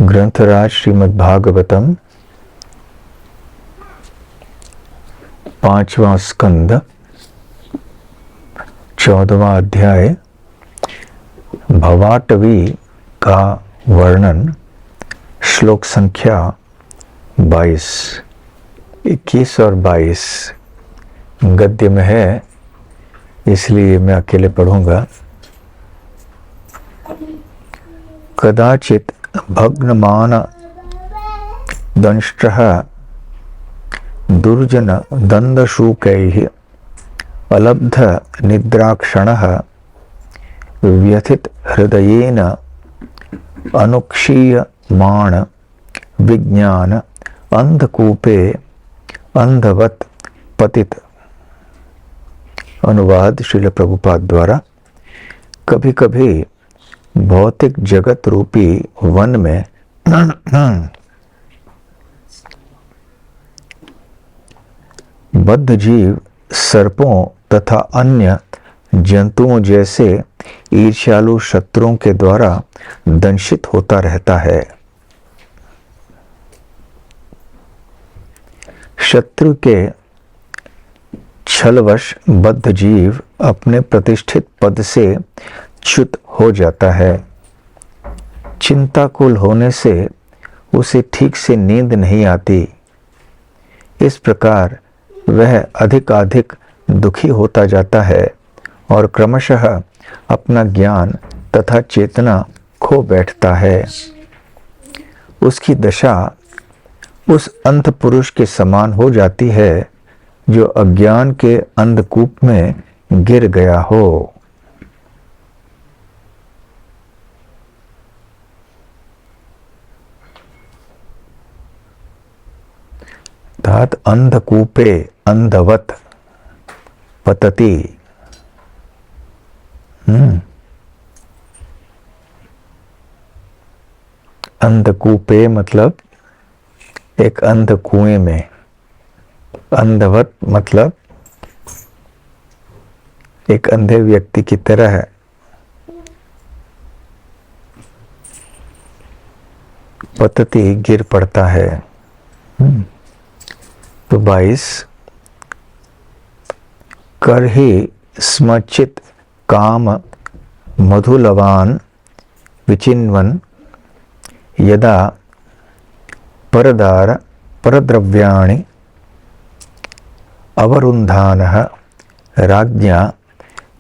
ग्रंथराज श्रीमद् भागवतम 5वां स्कंद 14वां अध्याय भवाटवी का वर्णन। श्लोक संख्या 22, 21 और 22 गद्य में है, इसलिए मैं अकेले पढ़ूंगा। कदाचित भग्नमान दंष्ट्रः दुर्जन दंदशूकैः अलब्ध निद्राक्षणः व्यथित हृदयेन अनुक्षीयमाण विज्ञान अंधकूपे अंधवत पतित। अनुवाद श्रील प्रभुपाद द्वारा। कभी कभी भौतिक जगत रूपी वन में बद्ध जीव सर्पों तथा अन्य जंतुओं जैसे ईर्ष्यालु शत्रुओं के द्वारा दंशित होता रहता है। शत्रु के छलवश बद्ध जीव अपने प्रतिष्ठित पद से च्युत हो जाता है। चिंताकुल होने से उसे ठीक से नींद नहीं आती। इस प्रकार वह अधिकाधिक दुखी होता जाता है और क्रमशः अपना ज्ञान तथा चेतना खो बैठता है। उसकी दशा उस अंध पुरुष के समान हो जाती है जो अज्ञान के अंधकूप में गिर गया हो। अर्थात अंधकूपे अंधवत पतति। अंधकूपे मतलब एक अंध कुएं में, अंधवत मतलब एक अंधे व्यक्ति की तरह पतति गिर पड़ता है। तो 22, कर ही स्मचित काम मधुलवान विचिन्वन यदा परदार परद्रव्याणि अवरुन्धानः राज्ञा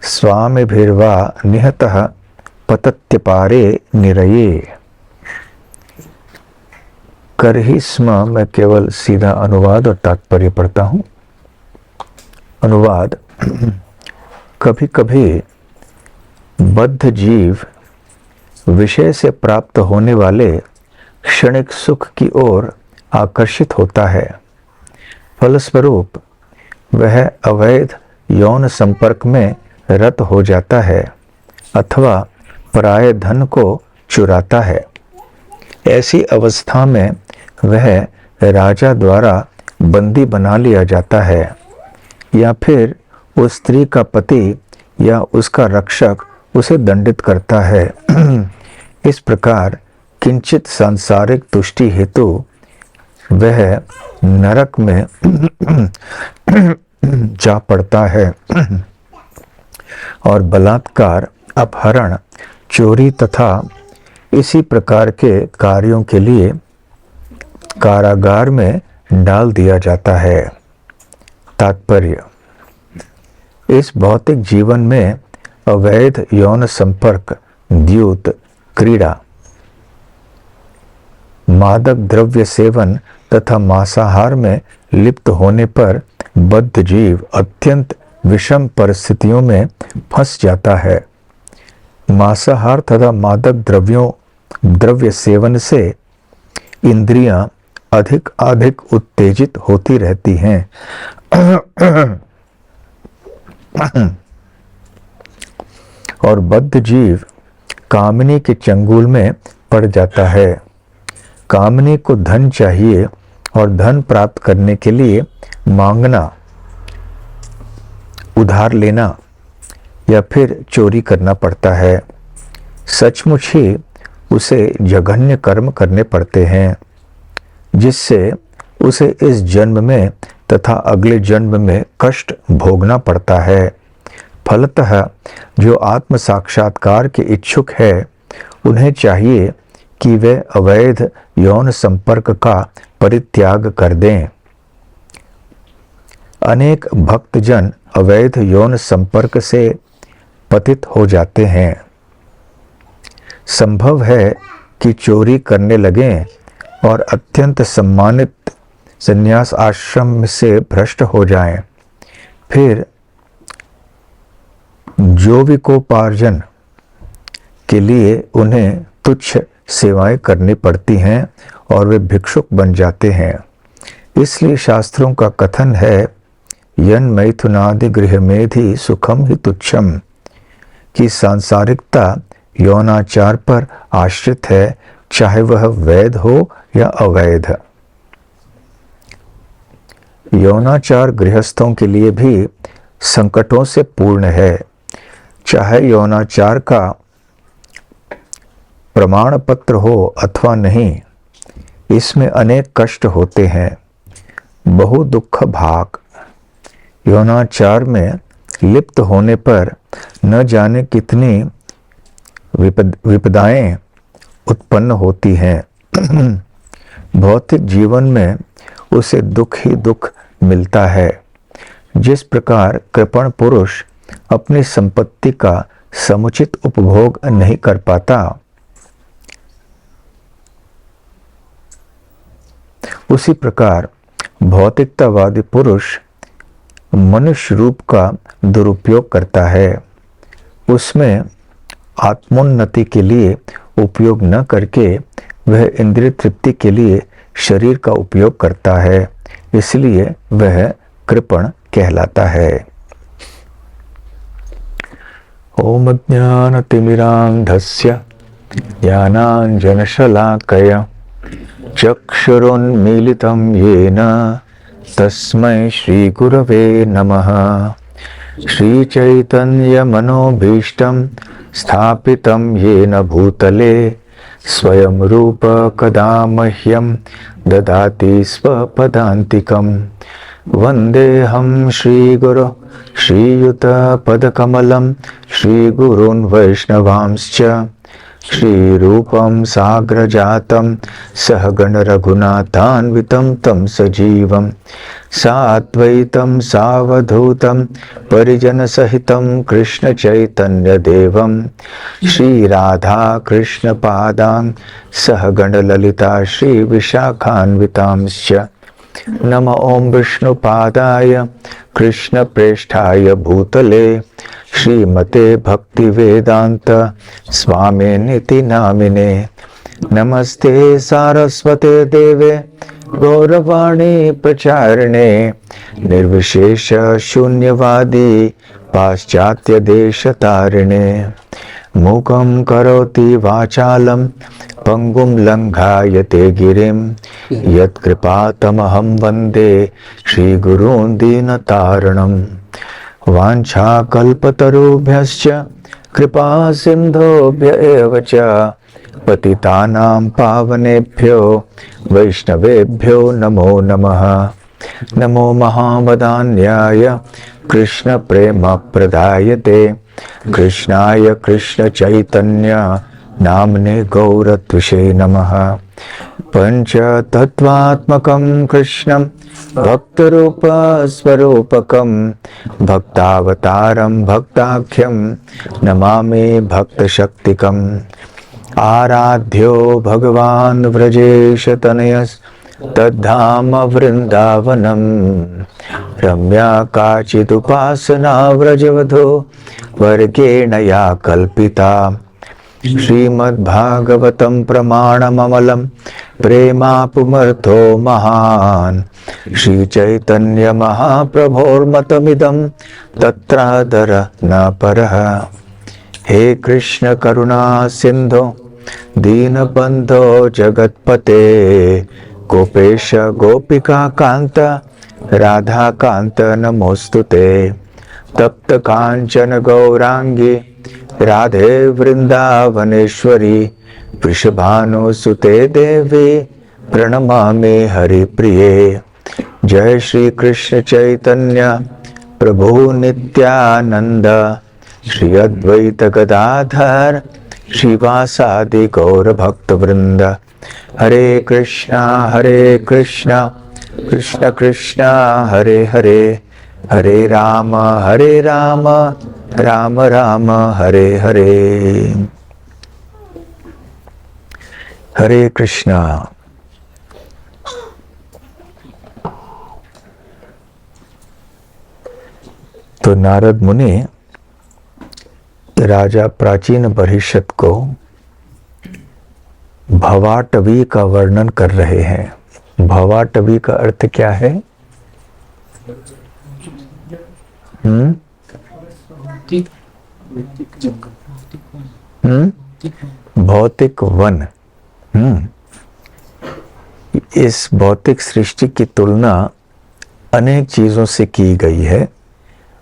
स्वामिभिर्वा निहतः पतत्यपारे निरये। कर ही स्म, मैं केवल सीधा अनुवाद और तात्पर्य पढ़ता हूं। अनुवाद। कभी कभी बद्ध जीव विषय से प्राप्त होने वाले क्षणिक सुख की ओर आकर्षित होता है। फलस्वरूप वह अवैध यौन संपर्क में रत हो जाता है अथवा पराये धन को चुराता है। ऐसी अवस्था में वह राजा द्वारा बंदी बना लिया जाता है या फिर उस स्त्री का पति या उसका रक्षक उसे दंडित करता है। इस प्रकार किंचित सांसारिक तुष्टि हेतु वह नरक में जा पड़ता है और बलात्कार, अपहरण, चोरी तथा इसी प्रकार के कार्यों के लिए कारागार में डाल दिया जाता है। तात्पर्य। इस भौतिक जीवन में अवैध यौन संपर्क, द्यूत, क्रीड़ा, मादक द्रव्य सेवन तथा मांसाहार में लिप्त होने पर बद्ध जीव अत्यंत विषम परिस्थितियों में फंस जाता है। मांसाहार तथा मादक द्रव्य सेवन से इंद्रियां अधिक उत्तेजित होती रहती हैं और बद्ध जीव कामनी के चंगुल में पड़ जाता है। कामनी को धन चाहिए और धन प्राप्त करने के लिए मांगना, उधार लेना या फिर चोरी करना पड़ता है। सचमुच ही उसे जघन्य कर्म करने पड़ते हैं, जिससे उसे इस जन्म में तथा अगले जन्म में कष्ट भोगना पड़ता है। फलतः जो आत्म साक्षात्कार के इच्छुक है, उन्हें चाहिए कि वे अवैध यौन संपर्क का परित्याग कर दें। अनेक भक्तजन अवैध यौन संपर्क से पतित हो जाते हैं। संभव है कि चोरी करने लगें और अत्यंत सम्मानित संन्यास आश्रम से भ्रष्ट हो जाएं। फिर जीविकोपार्जन के लिए उन्हें तुच्छ सेवाएं करनी पड़ती हैं और वे भिक्षुक बन जाते हैं। इसलिए शास्त्रों का कथन है, यन मैथुनादि गृहमेधि सुखम ही तुच्छम, कि सांसारिकता यौनाचार पर आश्रित है, चाहे वह वैध हो या अवैध। यौनाचार गृहस्थों के लिए भी संकटों से पूर्ण है। चाहे यौनाचार का प्रमाण पत्र हो अथवा नहीं, इसमें अनेक कष्ट होते हैं। बहु दुख भाग। यौनाचार में लिप्त होने पर न जाने कितनी विपदाएं उत्पन्न होती हैं। भौतिक जीवन में उसे दुख ही दुख मिलता है। जिस प्रकार कृपण पुरुष अपनी संपत्ति का समुचित उपभोग नहीं कर पाता, उसी प्रकार भौतिकतावादी पुरुष मनुष्य रूप का दुरुपयोग करता है। उसमें आत्मोन्नति के लिए उपयोग न करके वह इंद्रिय तृप्ति के लिए शरीर का उपयोग करता है, इसलिए वह कृपण कहलाता है। ओम ज्ञानतिमिरान्धस्य ज्ञानाञ्जनशलाकया चक्षुरुन्मीलितं येन तस्मै श्रीगुरवे नमः। श्रीचैतन्यमनोभीष्टं स्थापितं येन भूतले स्वयं रूप कदा मह्यं ददाति स्वपदान्तिकम्। वन्देऽहं श्रीगुरो श्रीयुतपदकमलं श्रीगुरून् वैष्णवांश्च श्रीरूपं साग्रजातं सहगण रघुनाथान्वितं तं सजीवं साद्वैतं सावधूतं परिजनसहितं कृष्णचैतन्यदेवं श्रीराधा कृष्णपादां सहगण ललिता श्रीविशाखान्वितांश्च। नम ओं विष्णुपादाय कृष्णप्रेष्ठाय भूतले श्रीमते भक्तिवेदांत स्वामिनिति नामिने। नमस्ते सारस्वते देवे गौरवाणी प्रचारिणे निर्विशेष शून्यवादी पाश्चात्य देशतारिणे। मूकं करोति वाचालं पंगुं लंघायते गिरिं यत्कृपातमहं वन्दे श्रीगुरून् दीनतारिणम्। वाञ्छाकल्पतरुभ्यश्च कृपा सिन्धुभ्य एव च पतितानां पावनेभ्यो वैष्णवेभ्यो नमो नमः। नमो महावदान्याय कृष्णप्रेमप्रदायते कृष्णाय कृष्णचैतन्य नाम्ने गौरत्विषे नमः। पंचतत्वात्मकं कृष्णं भक्तरूपस्वरूपकं भक्तावतारं भक्ताख्यं नमामि भक्तशक्तिकम्। आराध्यो भगवान् व्रजेशतनयस् तद्धाम वृंदावनम रम्या काचिदुपासना व्रजवधो वर्गेण या कल्पिता। श्रीमद्भागवतं प्रमाणममलं प्रेमापुमर्थो महान् श्रीचैतन्य महाप्रभोर्मतमिदं तत्रादर न परः। हे कृष्ण करुणा सिंधो दीनबंधो जगत्पते गोपेश गोपिका कांत राधा कांत नमोस्तुते। तप्त कांचन गौरांगी राधे वृंदावनेश्वरी वृषभानुसुते देवी प्रणमामि हरिप्रिये। जय श्री कृष्ण चैतन्य प्रभु नित्यानंद, श्री अद्वैत गदाधर श्रीवासादि गौर भक्त वृंद। हरे कृष्णा कृष्ण कृष्ण हरे हरे, हरे राम राम राम हरे हरे। हरे कृष्णा। तो नारद मुनि राजा प्राचीन बहिष्यत को भवाटवी का वर्णन कर रहे हैं। भवाटवी का अर्थ क्या है? भौतिक वन। इस भौतिक सृष्टि की तुलना अनेक चीजों से की गई है।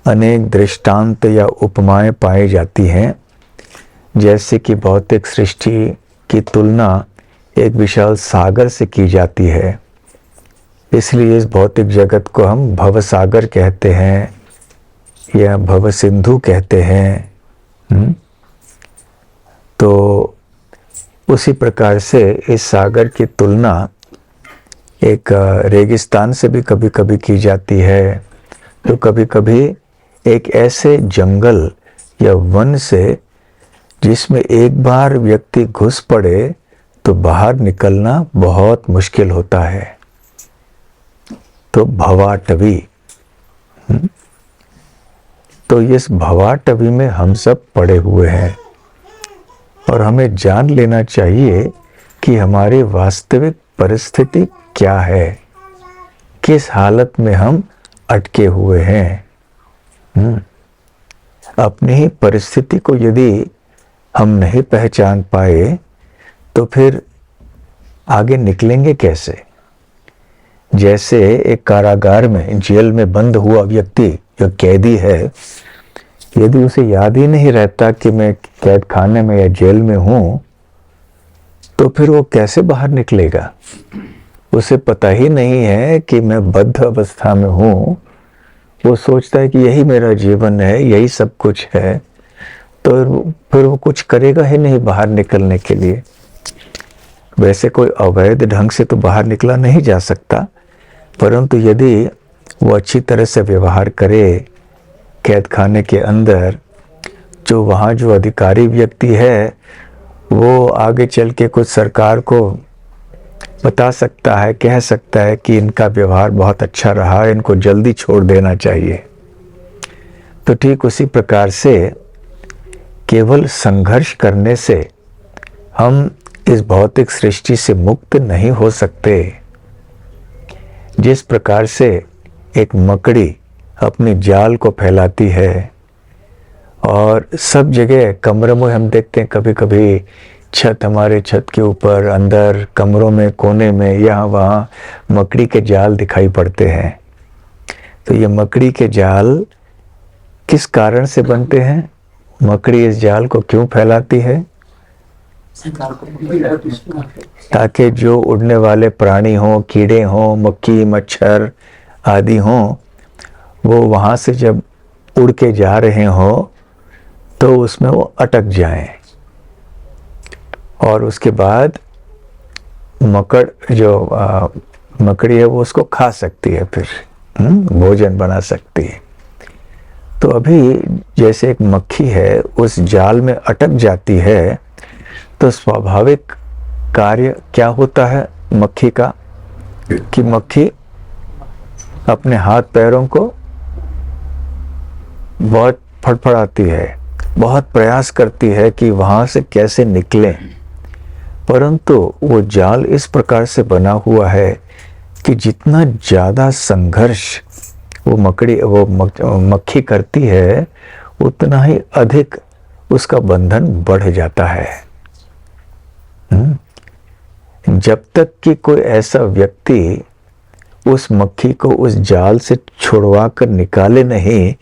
अनेक दृष्टांत या उपमाएं पाई जाती हैं, जैसे कि भौतिक सृष्टि की तुलना एक विशाल सागर से की जाती है। इसलिए इस भौतिक जगत को हम भव सागर कहते हैं या भव सिंधु कहते हैं। तो उसी प्रकार से इस सागर की तुलना एक रेगिस्तान से भी कभी कभी की जाती है, तो कभी कभी एक ऐसे जंगल या वन से जिसमें एक बार व्यक्ति घुस पड़े तो बाहर निकलना बहुत मुश्किल होता है। तो भवाटवी। तो इस भवाटवी में हम सब पड़े हुए हैं और हमें जान लेना चाहिए कि हमारी वास्तविक परिस्थिति क्या है, किस हालत में हम अटके हुए हैं। अपनी ही परिस्थिति को यदि हम नहीं पहचान पाए तो फिर आगे निकलेंगे कैसे? जैसे एक कारागार में, जेल में बंद हुआ व्यक्ति जो कैदी है, यदि उसे याद ही नहीं रहता कि मैं कैद खाने में या जेल में हूं, तो फिर वो कैसे बाहर निकलेगा? उसे पता ही नहीं है कि मैं बद्ध अवस्था में हूं। वो सोचता है कि यही मेरा जीवन है, यही सब कुछ है, तो फिर वो कुछ करेगा ही नहीं बाहर निकलने के लिए। वैसे कोई अवैध ढंग से तो बाहर निकला नहीं जा सकता, परंतु यदि वो अच्छी तरह से व्यवहार करे कैद खाने के अंदर, जो वहाँ जो अधिकारी व्यक्ति है वो आगे चल के कुछ सरकार को बता सकता है, कह सकता है कि इनका व्यवहार बहुत अच्छा रहा, इनको जल्दी छोड़ देना चाहिए। तो ठीक उसी प्रकार से केवल संघर्ष करने से हम इस भौतिक सृष्टि से मुक्त नहीं हो सकते। जिस प्रकार से एक मकड़ी अपनी जाल को फैलाती है और सब जगह कमरों में हम देखते हैं, कभी कभी छत, हमारे छत के ऊपर, अंदर कमरों में, कोने में, यहाँ वहाँ मकड़ी के जाल दिखाई पड़ते हैं। तो ये मकड़ी के जाल किस कारण से बनते हैं? मकड़ी इस जाल को क्यों फैलाती है? ताकि जो उड़ने वाले प्राणी हों, कीड़े हों, मक्खी मच्छर आदि हों, वो वहाँ से जब उड़ के जा रहे हों तो उसमें वो अटक जाएं और उसके बाद मकड़ी है वो उसको खा सकती है, फिर भोजन बना सकती है। तो अभी जैसे एक मक्खी है उस जाल में अटक जाती है, तो स्वाभाविक कार्य क्या होता है मक्खी का, कि मक्खी अपने हाथ पैरों को बहुत फड़फड़ाती है, बहुत प्रयास करती है कि वहां से कैसे निकलें, परंतु वो जाल इस प्रकार से बना हुआ है कि जितना ज़्यादा संघर्ष वो मक्खी करती है, उतना ही अधिक उसका बंधन बढ़ जाता है। जब तक कि कोई ऐसा व्यक्ति उस मक्खी को उस जाल से छुड़वा कर निकाले नहीं,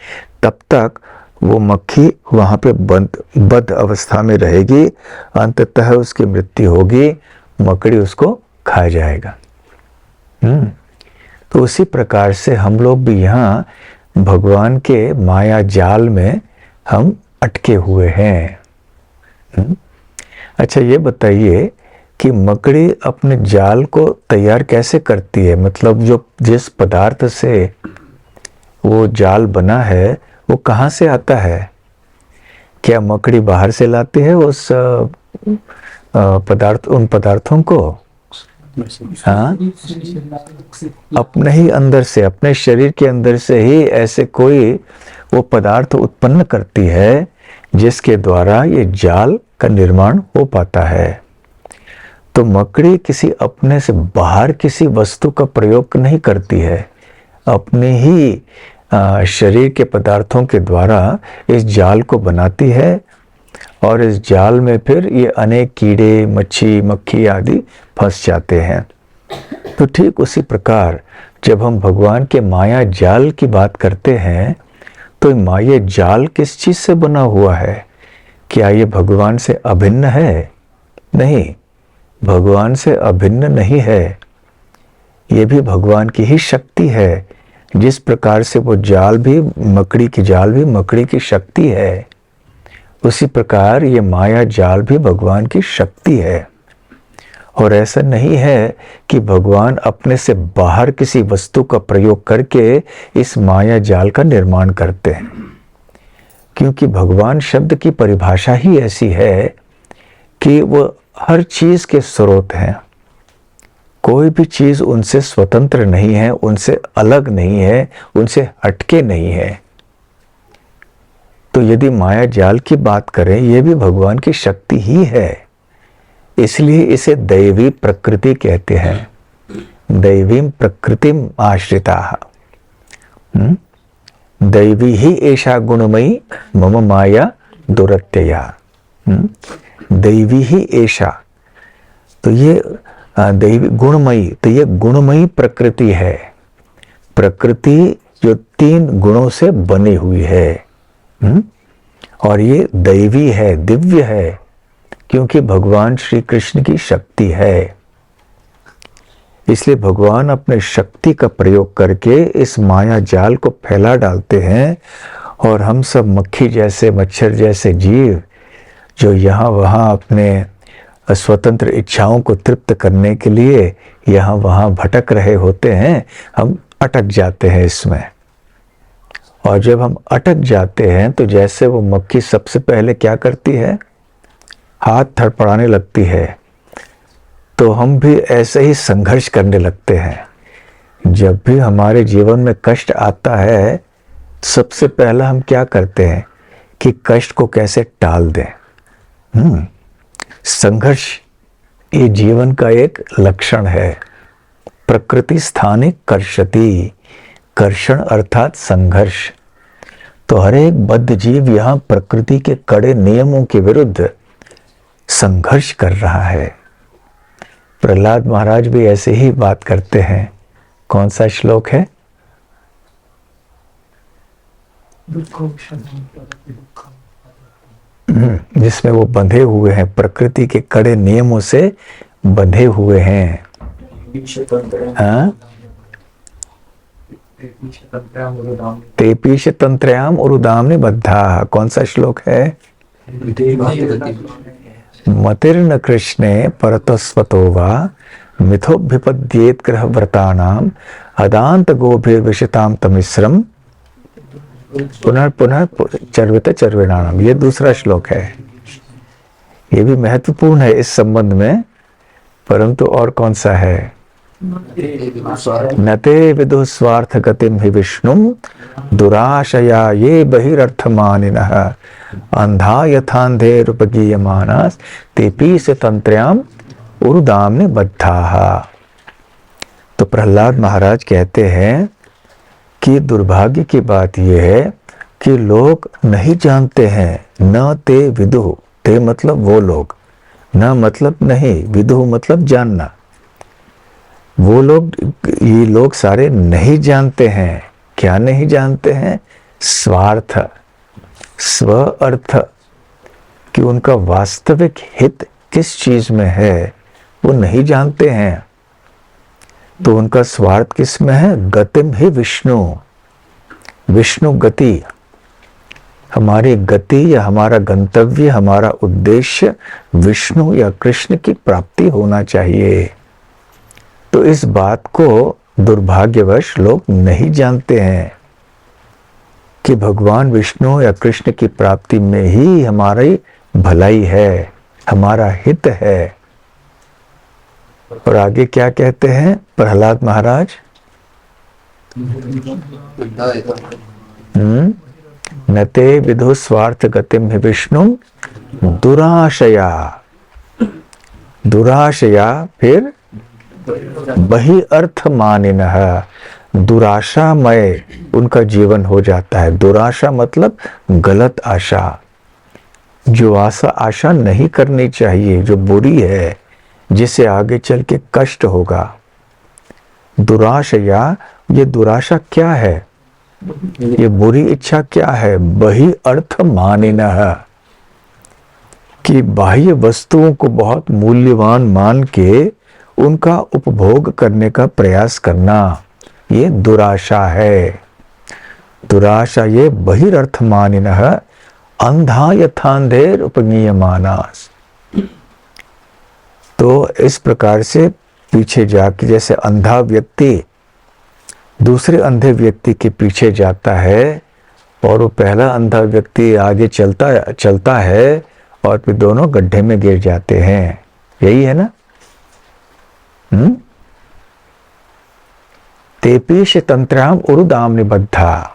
तब तक वो मक्खी वहां पे बद्ध अवस्था में रहेगी, अंततः उसकी मृत्यु होगी, मकड़ी उसको खा जाएगा। तो उसी प्रकार से हम लोग भी यहाँ भगवान के माया जाल में हम अटके हुए हैं। अच्छा, ये बताइए कि मकड़ी अपने जाल को तैयार कैसे करती है? मतलब जो जिस पदार्थ से वो जाल बना है वो कहाँ से आता है? क्या मकड़ी बाहर से लाती है उस उन पदार्थों को? हाँ, अपने ही अंदर से, अपने शरीर के अंदर से ही ऐसे कोई वो पदार्थ उत्पन्न करती है जिसके द्वारा ये जाल का निर्माण हो पाता है। तो मकड़ी किसी अपने से बाहर किसी वस्तु का प्रयोग नहीं करती है, अपने ही शरीर के पदार्थों के द्वारा इस जाल को बनाती है, और इस जाल में फिर ये अनेक कीड़े, मच्छी, मक्खी आदि फंस जाते हैं। तो ठीक उसी प्रकार जब हम भगवान के माया जाल की बात करते हैं तो माया जाल किस चीज से बना हुआ है? क्या ये भगवान से अभिन्न है? नहीं, भगवान से अभिन्न नहीं है। ये भी भगवान की ही शक्ति है। जिस प्रकार से वो जाल भी, मकड़ी की जाल भी मकड़ी की शक्ति है, उसी प्रकार ये माया जाल भी भगवान की शक्ति है। और ऐसा नहीं है कि भगवान अपने से बाहर किसी वस्तु का प्रयोग करके इस माया जाल का निर्माण करते हैं, क्योंकि भगवान शब्द की परिभाषा ही ऐसी है कि वो हर चीज के स्रोत हैं। कोई भी चीज उनसे स्वतंत्र नहीं है, उनसे अलग नहीं है, उनसे हटके नहीं है। तो यदि माया जाल की बात करें, यह भी भगवान की शक्ति ही है, इसलिए इसे दैवी प्रकृति कहते हैं। दैवीं प्रकृतिम आश्रिताः। दैवी ही एषा गुणमयी मम माया दुरत्यया। दैवी ही एषा, तो ये दैवी गुणमयी, तो ये गुणमयी प्रकृति है। प्रकृति जो 3 गुणों से बनी हुई है, और ये दैवी है, दिव्य है, क्योंकि भगवान श्री कृष्ण की शक्ति है। इसलिए भगवान अपने शक्ति का प्रयोग करके इस माया जाल को फैला डालते हैं, और हम सब मक्खी जैसे, मच्छर जैसे जीव जो यहाँ वहाँ अपने स्वतंत्र इच्छाओं को तृप्त करने के लिए यहाँ वहाँ भटक रहे होते हैं, हम अटक जाते हैं इसमें। और जब हम अटक जाते हैं तो जैसे वो मक्खी सबसे पहले क्या करती है? हाथ थड़पड़ाने लगती है। तो हम भी ऐसे ही संघर्ष करने लगते हैं। जब भी हमारे जीवन में कष्ट आता है, सबसे पहला हम क्या करते हैं कि कष्ट को कैसे टाल दें। संघर्ष ये जीवन का एक लक्षण है। प्रकृति स्थानिक कर्षति, कर्षण अर्थात संघर्ष। तो हर एक बद्ध जीव यहाँ प्रकृति के कड़े नियमों के विरुद्ध संघर्ष कर रहा है। प्रहलाद महाराज भी ऐसे ही बात करते हैं। कौन सा श्लोक है? जिसमें वो बंधे हुए हैं, प्रकृति के कड़े नियमों से बंधे हुए हैं। हाँ, तेपीश तंत्रयाम उरुदाम्नि बद्धा। कौन सा श्लोक है? मतिर्न कृष्णे परतस्वतो वा मिथोभिपद्येत ग्रह व्रतानाम अदांत गोभिर विशताम तमिश्रम पुनः पुनः चर्वित चर्विणाम। ये दूसरा श्लोक है। ये भी महत्वपूर्ण है इस संबंध में, परंतु और कौन सा है? नते विदु स्वार्थ गतिम हि विष्णु दुराशया ये बहिरर्थमानिनः अंधा यथांधे रूपगीयमानास तेपीस तंत्रयाम उरुदाम्नि बद्धाः। तो प्रहलाद महाराज कहते हैं कि दुर्भाग्य की बात यह है कि लोग नहीं जानते हैं। न ते विदु, ते मतलब वो लोग, न मतलब नहीं, विदु मतलब जानना। वो लोग, ये लोग सारे नहीं जानते हैं। क्या नहीं जानते हैं? स्वार्थ, स्व अर्थ कि उनका वास्तविक हित किस चीज में है वो नहीं जानते हैं, तो उनका स्वार्थ किस में है? गतिम ही विष्णु, विष्णु गति। हमारी गति या हमारा गंतव्य, हमारा उद्देश्य विष्णु या कृष्ण की प्राप्ति होना चाहिए। तो इस बात को दुर्भाग्यवश लोग नहीं जानते हैं कि भगवान विष्णु या कृष्ण की प्राप्ति में ही हमारी भलाई है, हमारा हित है। और आगे क्या कहते हैं प्रहलाद महाराज? नते विदु स्वार्थ गतिम हि विष्णु दुराशया, दुराशया फिर बहि अर्थ मानिनः, दुराशामय उनका जीवन हो जाता है। दुराशा मतलब गलत आशा, जो आशा नहीं करनी चाहिए, जो बुरी है, जिसे आगे चल के कष्ट होगा। दुराशया, ये दुराशा क्या है? ये बुरी इच्छा क्या है? बहि अर्थ मानिनः, कि बाह्य वस्तुओं को बहुत मूल्यवान मान के उनका उपभोग करने का प्रयास करना, ये दुराशा है। दुराशा ये बहिरर्थ मानिनः अंधा यथांधेर उपगीयमानास। तो इस प्रकार से पीछे जाके, जैसे अंधा व्यक्ति दूसरे अंधे व्यक्ति के पीछे जाता है और वो पहला अंधा व्यक्ति आगे चलता है और फिर दोनों गड्ढे में गिर जाते हैं, यही है ना? तेपीश तंत्राम उरुदाम निबद्धा।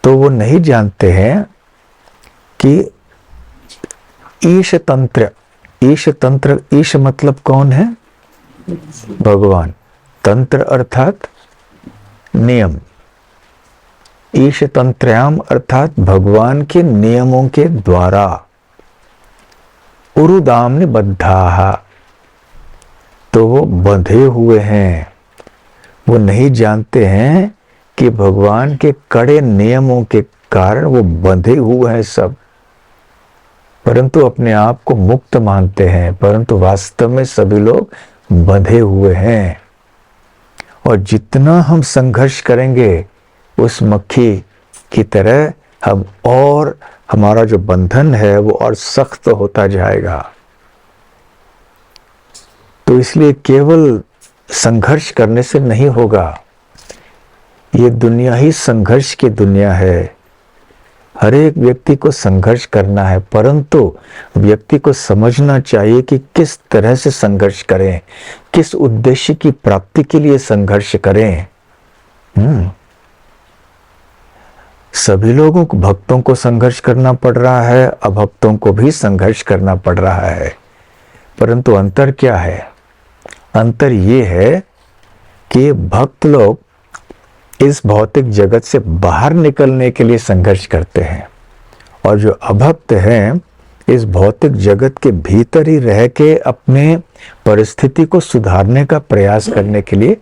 तो वो नहीं जानते हैं कि ईश तंत्र, ईश तंत्र, ईश मतलब कौन है? भगवान। तंत्र अर्थात नियम, ईश तंत्रयाम अर्थात भगवान के नियमों के द्वारा। उरुदाम निबद्धा, तो वो बंधे हुए हैं। वो नहीं जानते हैं कि भगवान के कड़े नियमों के कारण वो बंधे हुए हैं सब, परंतु अपने आप को मुक्त मानते हैं, परंतु वास्तव में सभी लोग बंधे हुए हैं। और जितना हम संघर्ष करेंगे उस मक्खी की तरह, हम और हमारा जो बंधन है वो और सख्त होता जाएगा। तो इसलिए केवल संघर्ष करने से नहीं होगा, ये दुनिया ही संघर्ष की दुनिया है। हर एक व्यक्ति को संघर्ष करना है, परंतु व्यक्ति को समझना चाहिए कि किस तरह से संघर्ष करें, किस उद्देश्य की प्राप्ति के लिए संघर्ष करें। सभी लोगों को, भक्तों को संघर्ष करना पड़ रहा है, अभक्तों को भी संघर्ष करना पड़ रहा है, परंतु अंतर क्या है? अंतर ये है कि भक्त लोग इस भौतिक जगत से बाहर निकलने के लिए संघर्ष करते हैं, और जो अभक्त हैं इस भौतिक जगत के भीतर ही रह के अपने परिस्थिति को सुधारने का प्रयास करने के लिए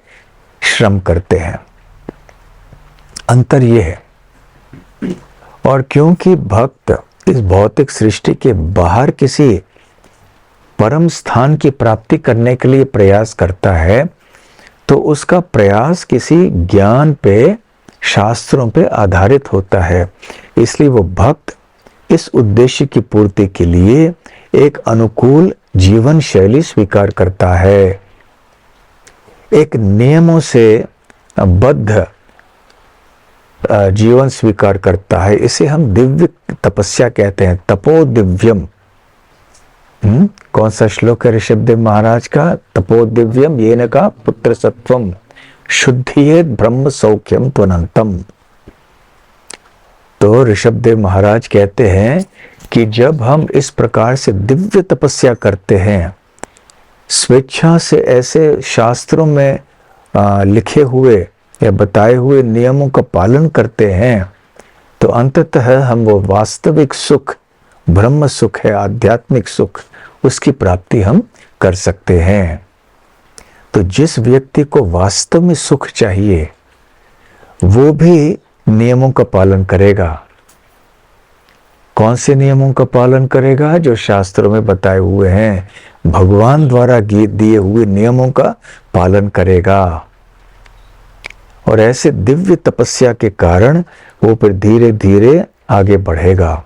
श्रम करते हैं। अंतर ये है। और क्योंकि भक्त इस भौतिक सृष्टि के बाहर किसी परम स्थान की प्राप्ति करने के लिए प्रयास करता है, तो उसका प्रयास किसी ज्ञान पे, शास्त्रों पे आधारित होता है। इसलिए वो भक्त इस उद्देश्य की पूर्ति के लिए एक अनुकूल जीवन शैली स्वीकार करता है, एक नियमों से बद्ध जीवन स्वीकार करता है। इसे हम दिव्य तपस्या कहते हैं, तपो दिव्यम। कौन सा श्लोक है ऋषभदेव महाराज का? तपो दिव्यम येन का पुत्र सत्वम शुद्धियेत ब्रह्म सौख्यम त्वनंतम। तो ऋषभदेव महाराज कहते हैं कि जब हम इस प्रकार से दिव्य तपस्या करते हैं, स्वेच्छा से ऐसे शास्त्रों में लिखे हुए या बताए हुए नियमों का पालन करते हैं, तो अंततः हम वो वास्तविक सुख, ब्रह्म सुख है, आध्यात्मिक सुख, उसकी प्राप्ति हम कर सकते हैं। तो जिस व्यक्ति को वास्तव में सुख चाहिए वो भी नियमों का पालन करेगा, कौन से नियमों का पालन करेगा? जो शास्त्रों में बताए हुए हैं, भगवान द्वारा दिए हुए नियमों का पालन करेगा। और ऐसे दिव्य तपस्या के कारण वो फिर धीरे धीरे आगे बढ़ेगा।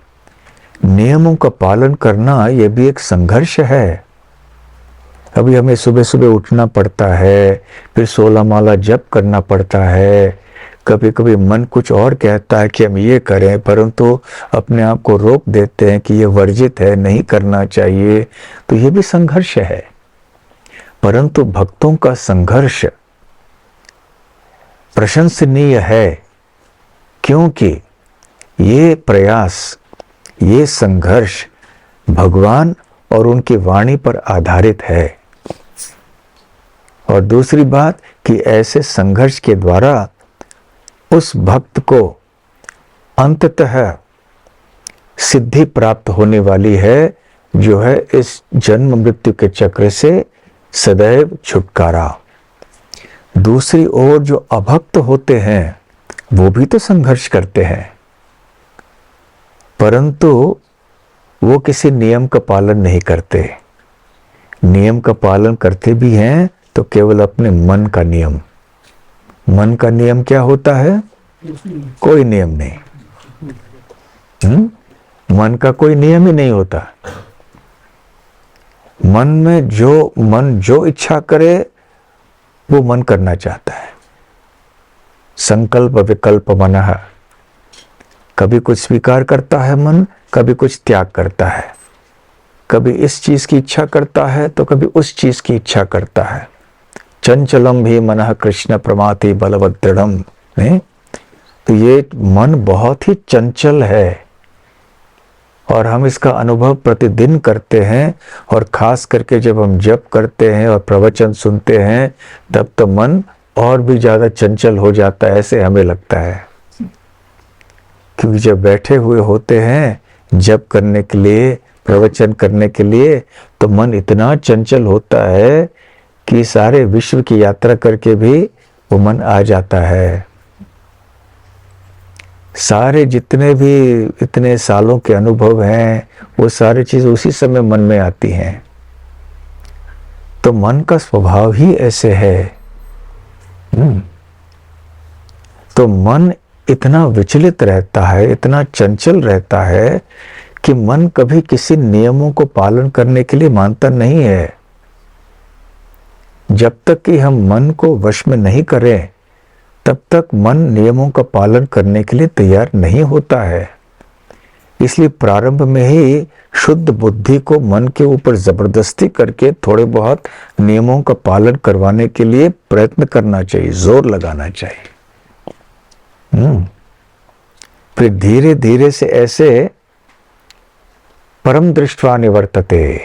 नियमों का पालन करना यह भी एक संघर्ष है। अभी हमें सुबह सुबह उठना पड़ता है, फिर 16 माला जप करना पड़ता है। कभी कभी मन कुछ और कहता है कि हम ये करें, परंतु अपने आप को रोक देते हैं कि ये वर्जित है, नहीं करना चाहिए। तो ये भी संघर्ष है। परंतु भक्तों का संघर्ष प्रशंसनीय है, क्योंकि ये प्रयास, ये संघर्ष भगवान और उनकी वाणी पर आधारित है। और दूसरी बात कि ऐसे संघर्ष के द्वारा उस भक्त को अंततः सिद्धि प्राप्त होने वाली है, जो है इस जन्म मृत्यु के चक्र से सदैव छुटकारा। दूसरी ओर जो अभक्त होते हैं वो भी तो संघर्ष करते हैं, परंतु वो किसी नियम का पालन नहीं करते। नियम का पालन करते भी हैं तो केवल अपने मन का नियम। मन का नियम क्या होता है? कोई नियम नहीं। मन का कोई नियम ही नहीं होता। मन जो इच्छा करे वो मन करना चाहता है। संकल्प विकल्प मनः, कभी कुछ स्वीकार करता है मन, कभी कुछ त्याग करता है। कभी इस चीज की इच्छा करता है तो कभी उस चीज की इच्छा करता है। चंचलम भी मनः कृष्ण प्रमाति बलवत् दृढ़म। तो ये मन बहुत ही चंचल है और हम इसका अनुभव प्रतिदिन करते हैं। और खास करके जब हम जप करते हैं और प्रवचन सुनते हैं तब तो मन और भी ज्यादा चंचल हो जाता है, ऐसे हमें लगता है। क्योंकि जब बैठे हुए होते हैं जप करने के लिए, प्रवचन करने के लिए, तो मन इतना चंचल होता है कि सारे विश्व की यात्रा करके भी वो मन आ जाता है। सारे जितने भी इतने सालों के अनुभव हैं वो सारी चीज उसी समय मन में आती हैं। तो मन का स्वभाव ही ऐसे है। तो मन इतना विचलित रहता है, इतना चंचल रहता है कि मन कभी किसी नियमों को पालन करने के लिए मानता नहीं है। जब तक कि हम मन को वश में नहीं करें तब तक मन नियमों का पालन करने के लिए तैयार नहीं होता है। इसलिए प्रारंभ में ही शुद्ध बुद्धि को मन के ऊपर जबरदस्ती करके थोड़े बहुत नियमों का पालन करवाने के लिए प्रयत्न करना चाहिए, जोर लगाना चाहिए। फिर धीरे धीरे से ऐसे परम दृष्ट्वा निवर्तते।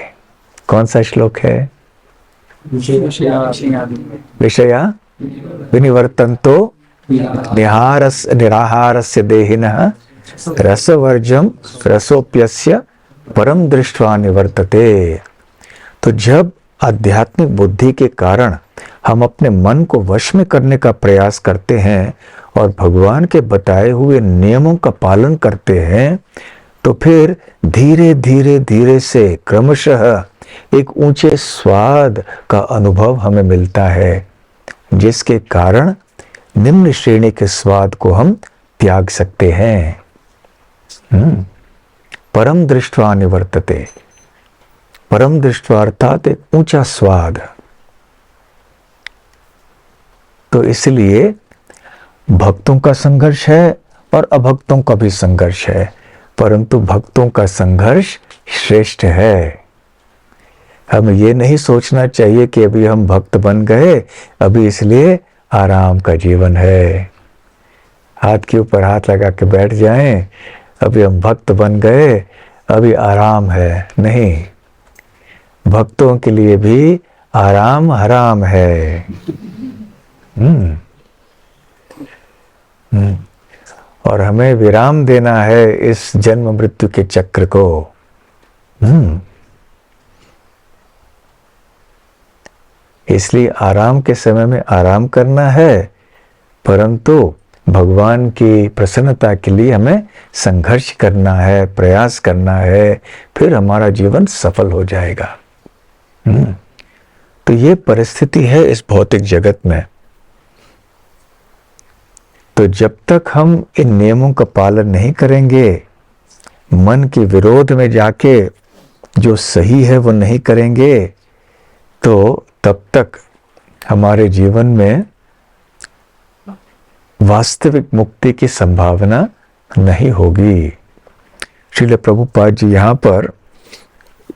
कौन सा श्लोक है? विषया विनिवर्तन्तो निराहारस्य देहिनः रसवर्जम रसोप्यस्य परम दृष्ट्वा निवर्तते। तो जब आध्यात्मिक बुद्धि के कारण हम अपने मन को वश में करने का प्रयास करते हैं और भगवान के बताए हुए नियमों का पालन करते हैं, तो फिर धीरे धीरे धीरे से क्रमशः एक ऊंचे स्वाद का अनुभव हमें मिलता है, जिसके कारण निम्न श्रेणी के स्वाद को हम त्याग सकते हैं। परम दृष्ट्वा निवर्तते। परम दृष्ट्वा अर्थात एक ऊंचा स्वाद। तो इसलिए भक्तों का संघर्ष है और अभक्तों का भी संघर्ष है, परंतु भक्तों का संघर्ष श्रेष्ठ है। हमें ये नहीं सोचना चाहिए कि अभी हम भक्त बन गए, अभी इसलिए आराम का जीवन है। हाथ के ऊपर हाथ लगा के बैठ जाएं, अभी हम भक्त बन गए, अभी आराम है। नहीं, भक्तों के लिए भी आराम हराम है। और हमें विराम देना है इस जन्म मृत्यु के चक्र को। इसलिए आराम के समय में आराम करना है, परंतु भगवान की प्रसन्नता के लिए हमें संघर्ष करना है, प्रयास करना है, फिर हमारा जीवन सफल हो जाएगा। तो ये परिस्थिति है इस भौतिक जगत में। तो जब तक हम इन नियमों का पालन नहीं करेंगे, मन के विरोध में जाके जो सही है वो नहीं करेंगे, तो तब तक हमारे जीवन में वास्तविक मुक्ति की संभावना नहीं होगी। श्रील प्रभुपाद जी यहाँ पर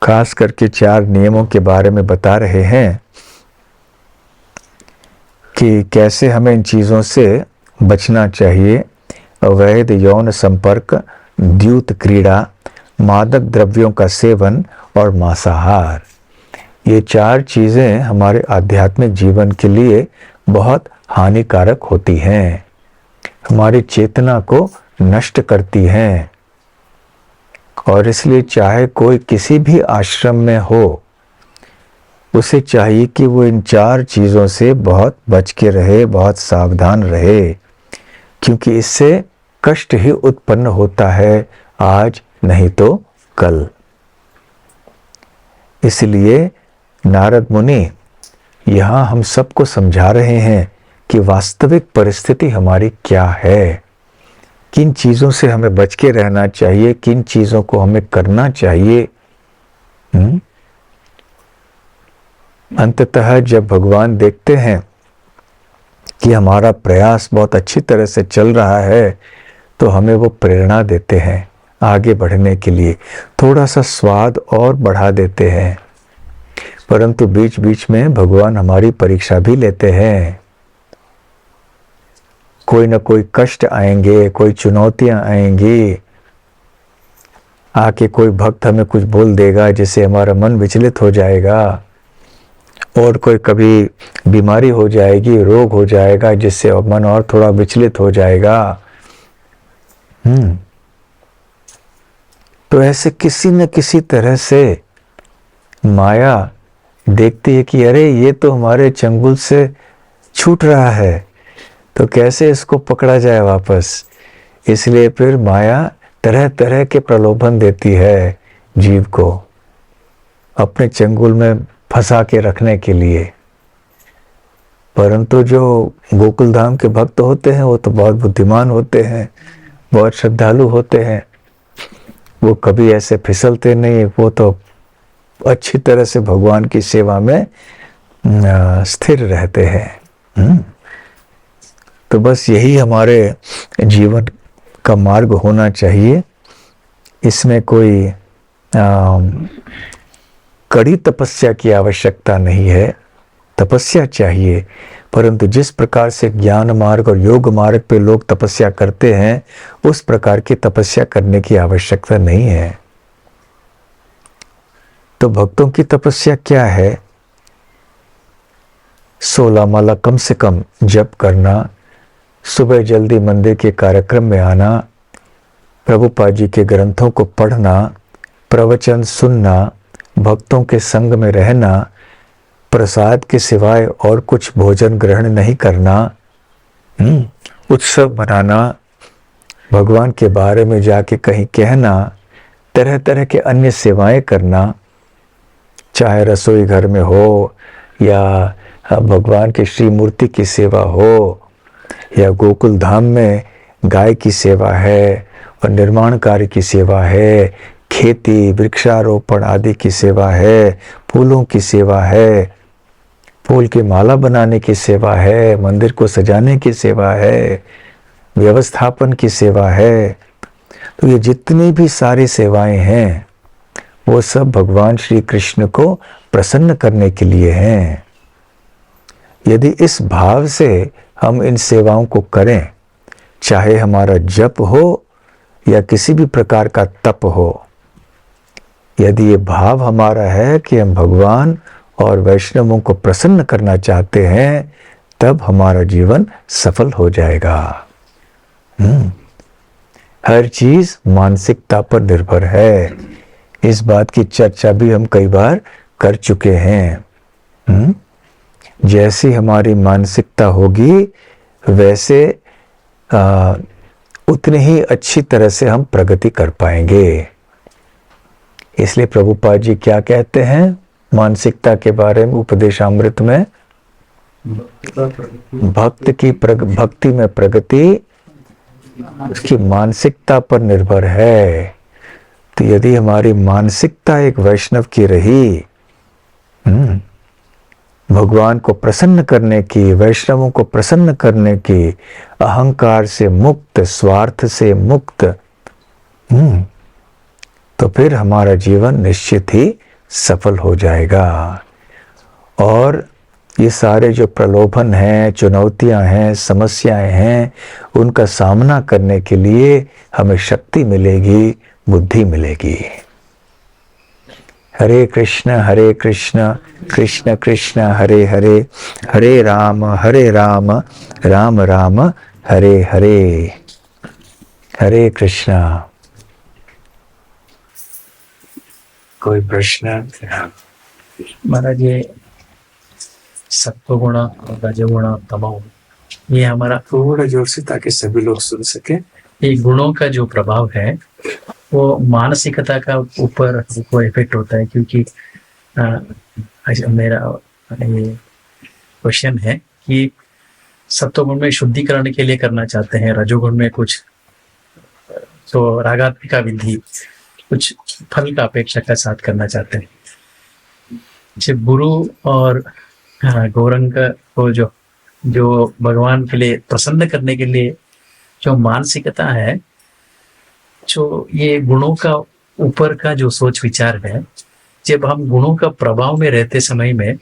खास करके 4 नियमों के बारे में बता रहे हैं कि कैसे हमें इन चीज़ों से बचना चाहिए। अवैध यौन संपर्क, द्यूत क्रीड़ा, मादक द्रव्यों का सेवन और मांसाहार, ये 4 चीज़ें हमारे आध्यात्मिक जीवन के लिए बहुत हानिकारक होती हैं, हमारी चेतना को नष्ट करती हैं। और इसलिए चाहे कोई किसी भी आश्रम में हो, उसे चाहिए कि वो इन 4 चीज़ों से बहुत बच के रहे, बहुत सावधान रहे, क्योंकि इससे कष्ट ही उत्पन्न होता है, आज नहीं तो कल। इसलिए नारद मुनि यहाँ हम सबको समझा रहे हैं कि वास्तविक परिस्थिति हमारी क्या है, किन चीज़ों से हमें बच के रहना चाहिए, किन चीज़ों को हमें करना चाहिए। अंततः जब भगवान देखते हैं कि हमारा प्रयास बहुत अच्छी तरह से चल रहा है, तो हमें वो प्रेरणा देते हैं आगे बढ़ने के लिए, थोड़ा सा स्वाद और बढ़ा देते हैं। परंतु बीच बीच में भगवान हमारी परीक्षा भी लेते हैं। कोई ना कोई कष्ट आएंगे, कोई चुनौतियां आएंगी, आके कोई भक्त हमें कुछ बोल देगा जिससे हमारा मन विचलित हो जाएगा, और कोई कभी बीमारी हो जाएगी, रोग हो जाएगा जिससे मन और थोड़ा विचलित हो जाएगा। तो ऐसे किसी न किसी तरह से माया देखती है कि अरे ये तो हमारे चंगुल से छूट रहा है, तो कैसे इसको पकड़ा जाए वापस। इसलिए फिर माया तरह तरह के प्रलोभन देती है जीव को अपने चंगुल में फंसा के रखने के लिए। परंतु जो गोकुल धाम के भक्त होते हैं वो तो बहुत बुद्धिमान होते हैं, बहुत श्रद्धालु होते हैं, वो कभी ऐसे फिसलते नहीं, वो तो अच्छी तरह से भगवान की सेवा में स्थिर रहते हैं। तो बस यही हमारे जीवन का मार्ग होना चाहिए। इसमें कोई कड़ी तपस्या की आवश्यकता नहीं है। तपस्या चाहिए, परंतु जिस प्रकार से ज्ञान मार्ग और योग मार्ग पे लोग तपस्या करते हैं, उस प्रकार की तपस्या करने की आवश्यकता नहीं है। तो भक्तों की तपस्या क्या है? 16 माला कम से कम जप करना, सुबह जल्दी मंदिर के कार्यक्रम में आना, प्रभुपाद जी के ग्रंथों को पढ़ना, प्रवचन सुनना, भक्तों के संग में रहना, प्रसाद के सिवाय और कुछ भोजन ग्रहण नहीं करना, उत्सव मनाना, भगवान के बारे में जाके कहीं कहना, तरह तरह के अन्य सेवाएं करना, चाहे रसोई घर में हो या भगवान की श्री मूर्ति की सेवा हो, या गोकुल धाम में गाय की सेवा है और निर्माण कार्य की सेवा है, खेती वृक्षारोपण आदि की सेवा है, फूलों की सेवा है, फूल की माला बनाने की सेवा है, मंदिर को सजाने की सेवा है, व्यवस्थापन की सेवा है। तो ये जितनी भी सारी सेवाएं हैं वो सब भगवान श्री कृष्ण को प्रसन्न करने के लिए हैं। यदि इस भाव से हम इन सेवाओं को करें, चाहे हमारा जप हो या किसी भी प्रकार का तप हो, यदि ये भाव हमारा है कि हम भगवान और वैष्णवों को प्रसन्न करना चाहते हैं, तब हमारा जीवन सफल हो जाएगा। हर चीज मानसिकता पर निर्भर है। इस बात की चर्चा भी हम कई बार कर चुके हैं। जैसी हमारी मानसिकता होगी वैसे उतनी ही अच्छी तरह से हम प्रगति कर पाएंगे। इसलिए प्रभुपाद जी क्या कहते हैं मानसिकता के बारे में उपदेशामृत में? भक्ति में प्रगति उसकी मानसिकता पर निर्भर है। तो यदि हमारी मानसिकता एक वैष्णव की रही, भगवान को प्रसन्न करने की, वैष्णवों को प्रसन्न करने की, अहंकार से मुक्त, स्वार्थ से मुक्त, तो फिर हमारा जीवन निश्चित ही सफल हो जाएगा। और ये सारे जो प्रलोभन हैं, चुनौतियां हैं, समस्याएं हैं, उनका सामना करने के लिए हमें शक्ति मिलेगी, बुद्धि मिलेगी। हरे कृष्ण कृष्ण कृष्ण हरे हरे, हरे राम राम राम हरे हरे। हरे कृष्णा। कोई प्रश्न? महाराज, ये सत्वगुण और रजोगुण तमोगुण, ये हमारा थोड़ा जोर से ताकि सभी लोग सुन सके। ये गुणों का जो प्रभाव है वो मानसिकता का ऊपर वो इफेक्ट होता है। क्योंकि मेरा ये क्वेश्चन है कि सत्वगुण में शुद्धिकरण के लिए करना चाहते हैं, रजोगुण में कुछ तो रागात्मिका विधि, कुछ फल का अपेक्षा के साथ करना चाहते हैं। जब गुरु और गौरंग को जो भगवान के लिए प्रसन्न करने के लिए जो मानसिकता है, जो ये गुणों का ऊपर का जो सोच विचार है, जब हम गुणों का प्रभाव में रहते समय में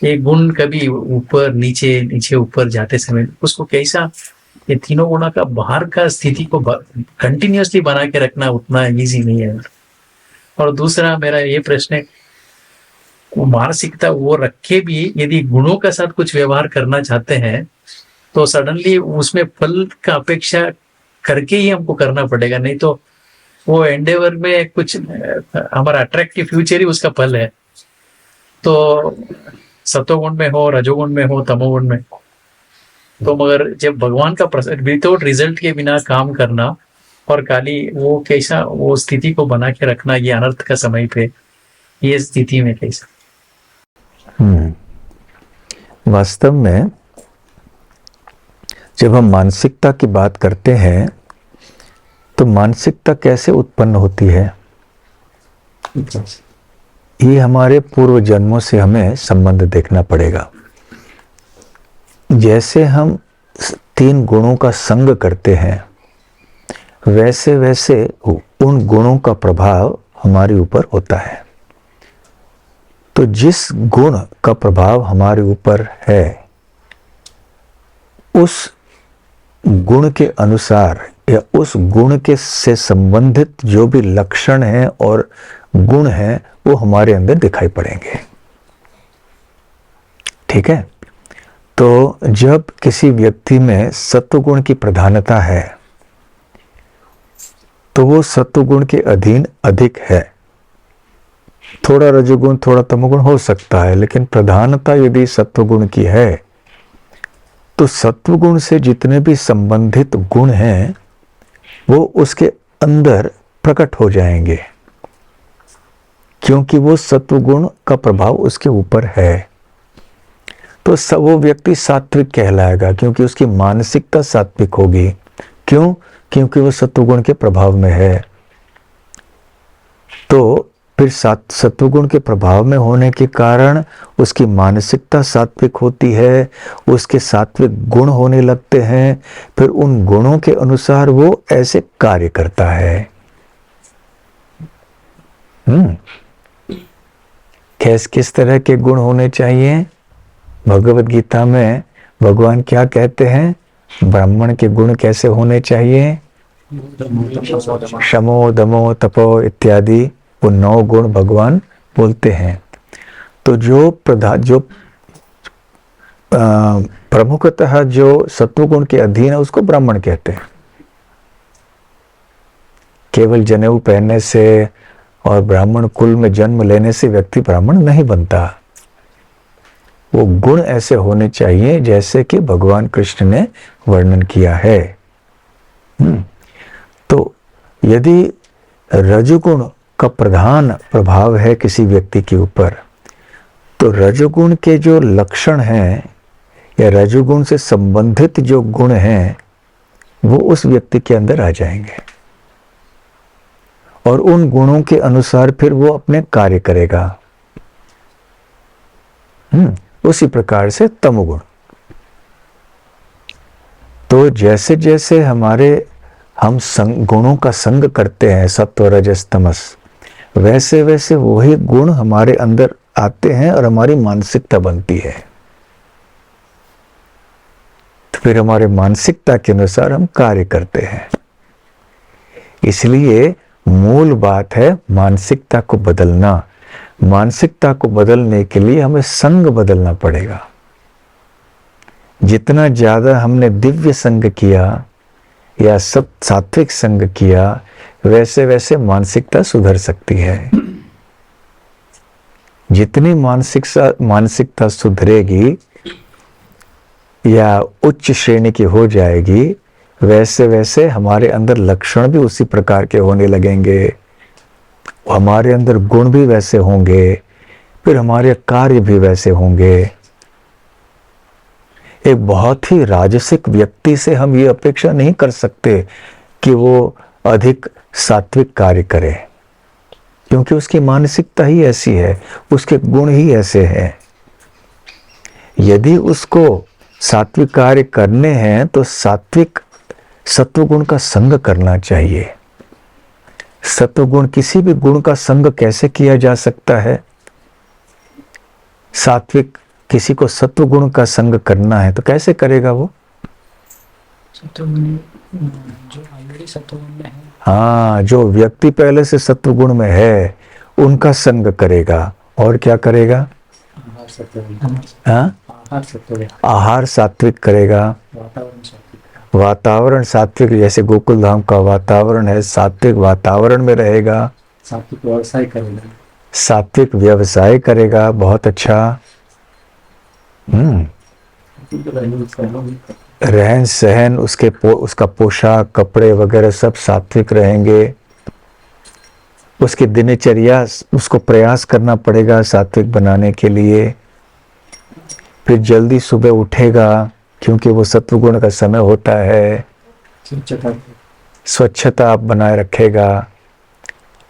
ये गुण कभी ऊपर नीचे नीचे ऊपर जाते समय उसको कैसा, ये तीनों गुणों का बाहर का स्थिति को कंटिन्यूअसली बना के रखना उतना इजी नहीं है। और दूसरा मेरा ये प्रश्न है, वो मानसिकता वो रखे भी यदि गुणों के साथ कुछ व्यवहार करना चाहते हैं तो सडनली उसमें फल का अपेक्षा करके ही हमको करना पड़ेगा, नहीं तो वो एंडेवर में कुछ हमारा अट्रैक्टिव फ्यूचर ही उसका फल है। तो सतोगुण में हो, रजोगुण में हो, तमोगुण में, तो मगर जब भगवान का विदाउट रिजल्ट के बिना काम करना और खाली वो कैसा वो स्थिति को बना के रखना, ये अनर्थ का समय पे ये स्थिति में कैसा? वास्तव में जब हम मानसिकता की बात करते हैं तो मानसिकता कैसे उत्पन्न होती है, ये हमारे पूर्व जन्मों से हमें संबंध देखना पड़ेगा। जैसे हम 3 गुणों का संग करते हैं, वैसे वैसे उन गुणों का प्रभाव हमारे ऊपर होता है। तो जिस गुण का प्रभाव हमारे ऊपर है, उस गुण के अनुसार या उस गुण के से संबंधित जो भी लक्षण हैं और गुण हैं वो हमारे अंदर दिखाई पड़ेंगे। ठीक है? तो जब किसी व्यक्ति में सत्वगुण की प्रधानता है तो वो सत्वगुण के अधीन अधिक है। थोड़ा रजोगुण थोड़ा तमोगुण हो सकता है, लेकिन प्रधानता यदि सत्वगुण की है तो सत्वगुण से जितने भी संबंधित गुण हैं वो उसके अंदर प्रकट हो जाएंगे, क्योंकि वो सत्वगुण का प्रभाव उसके ऊपर है। तो वो व्यक्ति सात्विक कहलाएगा, क्योंकि उसकी मानसिकता सात्विक होगी। क्यों? क्योंकि वो सत्वगुण के प्रभाव में है। तो फिर सत्वगुण के प्रभाव में होने के कारण उसकी मानसिकता सात्विक होती है, उसके सात्विक गुण होने लगते हैं, फिर उन गुणों के अनुसार वो ऐसे कार्य करता है। किस तरह के गुण होने चाहिए? भगवत गीता में भगवान क्या कहते हैं? ब्राह्मण के गुण कैसे होने चाहिए? शमो दमो तपो इत्यादि, वो 9 गुण भगवान बोलते हैं। तो जो प्रमुखतः जो सत्वगुण के अधीन है उसको ब्राह्मण कहते हैं। केवल जनेऊ पहनने से और ब्राह्मण कुल में जन्म लेने से व्यक्ति ब्राह्मण नहीं बनता। वो गुण ऐसे होने चाहिए जैसे कि भगवान कृष्ण ने वर्णन किया है। तो यदि रजोगुण का प्रधान प्रभाव है किसी व्यक्ति के ऊपर, तो रजोगुण के जो लक्षण हैं या रजोगुण से संबंधित जो गुण हैं वो उस व्यक्ति के अंदर आ जाएंगे और उन गुणों के अनुसार फिर वो अपने कार्य करेगा। उसी प्रकार से तमोगुण, तो जैसे जैसे हम गुणों का संग करते हैं, सत्व रजस तमस, वैसे वैसे वही गुण हमारे अंदर आते हैं और हमारी मानसिकता बनती है। तो फिर हमारे मानसिकता के अनुसार हम कार्य करते हैं। इसलिए मूल बात है मानसिकता को बदलना। मानसिकता को बदलने के लिए हमें संग बदलना पड़ेगा। जितना ज्यादा हमने दिव्य संग किया या सब सात्विक संग किया, वैसे वैसे मानसिकता सुधर सकती है। जितनी मानसिकता सुधरेगी या उच्च श्रेणी की हो जाएगी, वैसे वैसे हमारे अंदर लक्षण भी उसी प्रकार के होने लगेंगे, हमारे अंदर गुण भी वैसे होंगे, फिर हमारे कार्य भी वैसे होंगे। एक बहुत ही राजसिक व्यक्ति से हम ये अपेक्षा नहीं कर सकते कि वो अधिक सात्विक कार्य करे, क्योंकि उसकी मानसिकता ही ऐसी है, उसके गुण ही ऐसे हैं। यदि उसको सात्विक कार्य करने हैं तो सात्विक सत्वगुण का संग करना चाहिए। सत्वगुण, किसी भी गुण का संग कैसे किया जा सकता है? सात्विक किसी को सत्वगुण का संग करना है तो कैसे करेगा वो? सत्वगुण जो ऑलरेडी सत्वगुण में है, हाँ, जो व्यक्ति पहले से सत्वगुण में है उनका संग करेगा। और क्या करेगा? आहार सत्वगुण, हाँ, आहार सत्वगुण, आहार सात्विक करेगा, वातावरण सात्विक, वातावरण सात्विक, जैसे गोकुल धाम का वातावरण है, सात्विक वातावरण में रहेगा, सात्विक व्यवसाय करेगा, सात्विक व्यवसाय करेगा। बहुत अच्छा। रहन सहन, उसका पोशाक कपड़े वगैरह सब सात्विक रहेंगे। उसकी दिनचर्या, उसको प्रयास करना पड़ेगा सात्विक बनाने के लिए। फिर जल्दी सुबह उठेगा क्योंकि वो सत्वगुण का समय होता है। स्वच्छता आप बनाए रखेगा।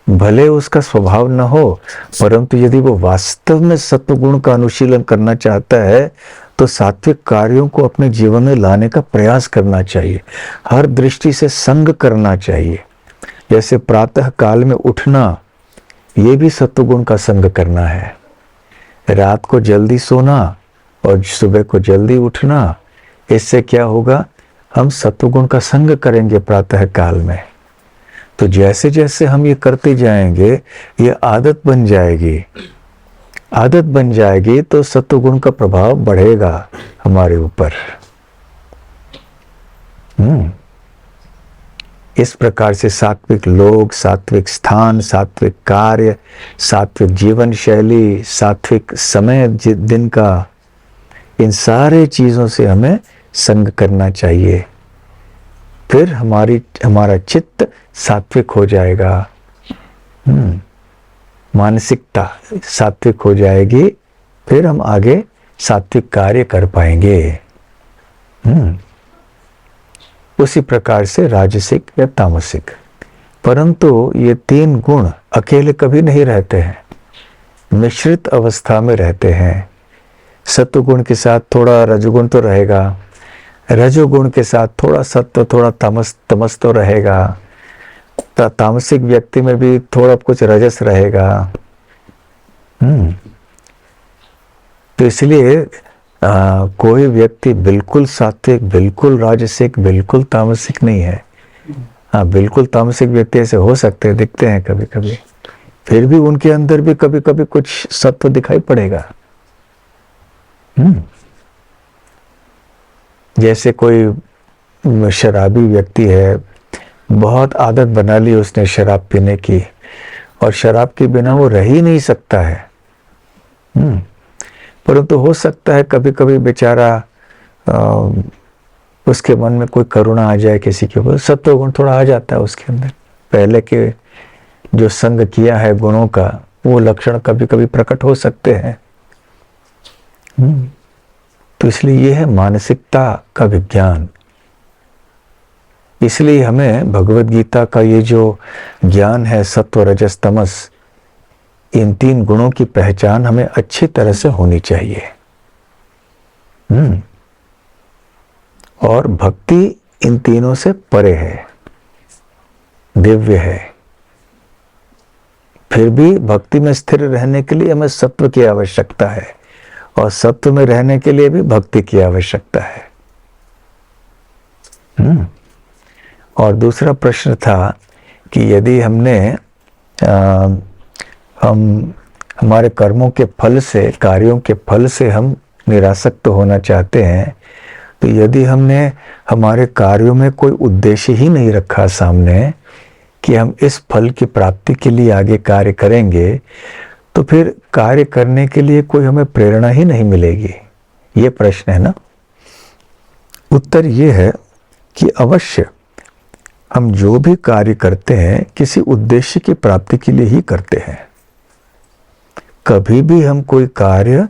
भले उसका स्वभाव न हो, परंतु यदि वो वास्तव में सत्वगुण का अनुशीलन करना चाहता है तो सात्विक कार्यों को अपने जीवन में लाने का प्रयास करना चाहिए। हर दृष्टि से संग करना चाहिए। जैसे प्रातः काल में उठना, ये भी सत्वगुण का संग करना है। रात को जल्दी सोना और सुबह को जल्दी उठना, इससे क्या होगा? हम सत्वगुण का संग करेंगे प्रातः काल में। तो जैसे जैसे हम ये करते जाएंगे, ये आदत बन जाएगी। आदत बन जाएगी तो सत्वगुण का प्रभाव बढ़ेगा हमारे ऊपर। इस प्रकार से सात्विक लोग, सात्विक स्थान, सात्विक कार्य, सात्विक जीवन शैली, सात्विक समय दिन का, इन सारे चीजों से हमें संग करना चाहिए। फिर हमारा चित्त सात्विक हो जाएगा। मानसिकता सात्विक हो जाएगी, फिर हम आगे सात्विक कार्य कर पाएंगे। उसी प्रकार से राजसिक या तामसिक। परंतु ये तीन गुण अकेले कभी नहीं रहते हैं, मिश्रित अवस्था में रहते हैं। सत्वगुण के साथ थोड़ा रजोगुण तो रहेगा, रजोगुण के साथ थोड़ा सत्व, थोड़ा तमस तो रहेगा। तामसिक व्यक्ति में भी थोड़ा कुछ रजस रहेगा। तो इसलिए कोई व्यक्ति बिल्कुल सात्विक, बिल्कुल राजसिक, बिल्कुल तामसिक नहीं है। हाँ, बिल्कुल तामसिक व्यक्ति ऐसे हो सकते हैं, दिखते हैं कभी कभी, फिर भी उनके अंदर भी कभी कभी कुछ सत्व दिखाई पड़ेगा। जैसे कोई शराबी व्यक्ति है, बहुत आदत बना ली उसने शराब पीने की, और शराब के बिना वो रह ही नहीं सकता है। परंतु हो सकता है कभी कभी बेचारा उसके मन में कोई करुणा आ जाए किसी के ऊपर, सत्वगुण थोड़ा आ जाता है उसके अंदर। पहले के जो संग किया है गुणों का, वो लक्षण कभी कभी प्रकट हो सकते हैं। तो इसलिए ये है मानसिकता का विज्ञान। इसलिए हमें भगवत गीता का ये जो ज्ञान है, सत्व रजस तमस, इन 3 गुणों की पहचान हमें अच्छी तरह से होनी चाहिए। और भक्ति इन तीनों से परे है, दिव्य है। फिर भी भक्ति में स्थिर रहने के लिए हमें सत्व की आवश्यकता है, और सत्व में रहने के लिए भी भक्ति की आवश्यकता है। और दूसरा प्रश्न था कि यदि हमारे कर्मों के फल से, कार्यों के फल से हम निरासक्त होना चाहते हैं, तो यदि हमने हमारे कार्यों में कोई उद्देश्य ही नहीं रखा सामने कि हम इस फल की प्राप्ति के लिए आगे कार्य करेंगे, तो फिर कार्य करने के लिए कोई हमें प्रेरणा ही नहीं मिलेगी। ये प्रश्न है ना। उत्तर ये है कि अवश्य हम जो भी कार्य करते हैं किसी उद्देश्य की प्राप्ति के लिए ही करते हैं। कभी भी हम कोई कार्य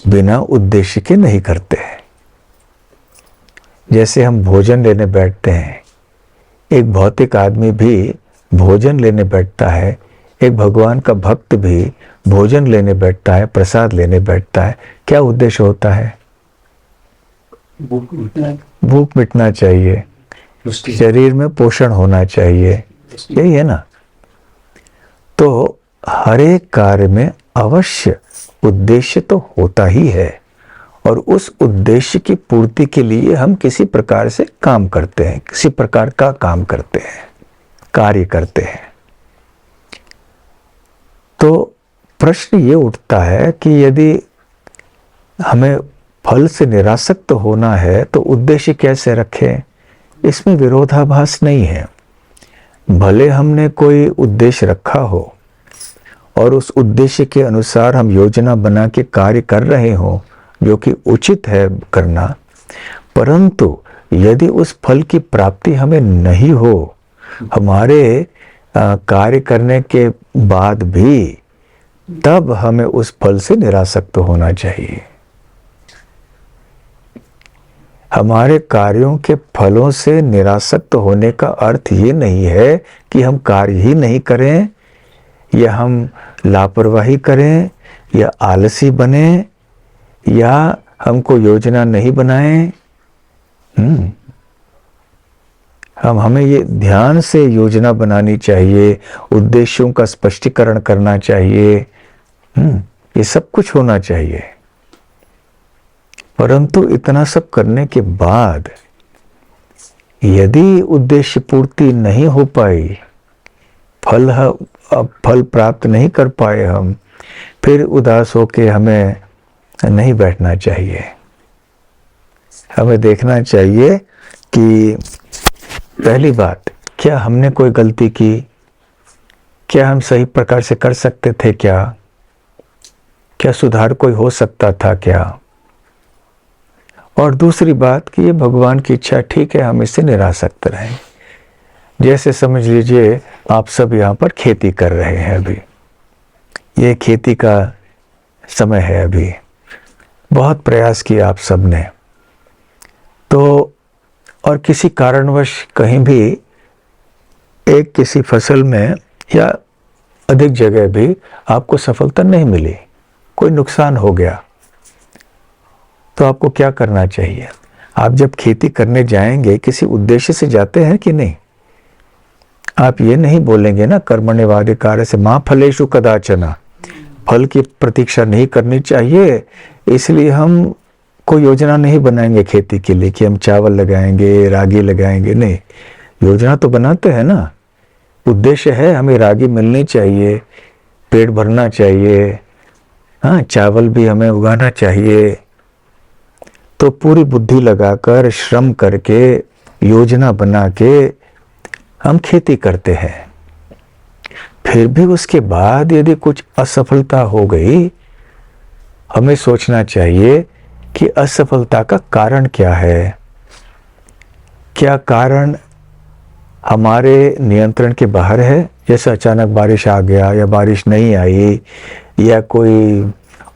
बिना उद्देश्य के नहीं करते हैं। जैसे हम भोजन लेने बैठते हैं, एक भौतिक आदमी भी भोजन लेने बैठता है, एक भगवान का भक्त भी भोजन लेने बैठता है, प्रसाद लेने बैठता है। क्या उद्देश्य होता है? भूख मिटना चाहिए, शरीर में पोषण होना चाहिए, यही है ना। तो हर एक कार्य में अवश्य उद्देश्य तो होता ही है, और उस उद्देश्य की पूर्ति के लिए हम किसी प्रकार से काम करते हैं, किसी प्रकार का काम करते हैं, कार्य करते हैं। तो प्रश्न ये उठता है कि यदि हमें फल से निरासक्त होना है तो उद्देश्य कैसे रखें? इसमें विरोधाभास नहीं है। भले हमने कोई उद्देश्य रखा हो और उस उद्देश्य के अनुसार हम योजना बना के कार्य कर रहे हो, जो कि उचित है करना, परंतु यदि उस फल की प्राप्ति हमें नहीं हो, हमारे कार्य करने के बाद भी, तब हमें उस फल से निरासक्त होना चाहिए। हमारे कार्यों के फलों से निरासक्त होने का अर्थ ये नहीं है कि हम कार्य ही नहीं करें, या हम लापरवाही करें, या आलसी बने, या हमको योजना नहीं बनाएं। हमें ये ध्यान से योजना बनानी चाहिए, उद्देश्यों का स्पष्टीकरण करना चाहिए, ये सब कुछ होना चाहिए। परंतु इतना सब करने के बाद यदि उद्देश्य पूर्ति नहीं हो पाई, फल प्राप्त नहीं कर पाए हम, फिर उदास होके हमें नहीं बैठना चाहिए। हमें देखना चाहिए कि पहली बात, क्या हमने कोई गलती की? क्या हम सही प्रकार से कर सकते थे? क्या सुधार कोई हो सकता था क्या? और दूसरी बात कि ये भगवान की इच्छा, ठीक है, हम इससे निरासक्त रहें। जैसे समझ लीजिए आप सब यहाँ पर खेती कर रहे हैं, अभी ये खेती का समय है, अभी बहुत प्रयास किया आप सब ने, तो और किसी कारणवश कहीं भी एक किसी फसल में या अधिक जगह भी आपको सफलता नहीं मिली, कोई नुकसान हो गया, तो आपको क्या करना चाहिए? आप जब खेती करने जाएंगे किसी उद्देश्य से जाते हैं कि नहीं? आप ये नहीं बोलेंगे ना, कर्मण्येवाधिकार से मां फलेषु कदाचन, फल की प्रतीक्षा नहीं करनी चाहिए, इसलिए हम कोई योजना नहीं बनाएंगे खेती के लिए कि हम चावल लगाएंगे, रागी लगाएंगे। नहीं, योजना तो बनाते हैं ना, उद्देश्य है हमें रागी मिलनी चाहिए, पेट भरना चाहिए, हाँ, चावल भी हमें उगाना चाहिए। तो पूरी बुद्धि लगाकर, श्रम करके, योजना बना के हम खेती करते हैं। फिर भी उसके बाद यदि कुछ असफलता हो गई, हमें सोचना चाहिए कि असफलता का कारण क्या है, क्या कारण हमारे नियंत्रण के बाहर है, जैसे अचानक बारिश आ गया या बारिश नहीं आई या कोई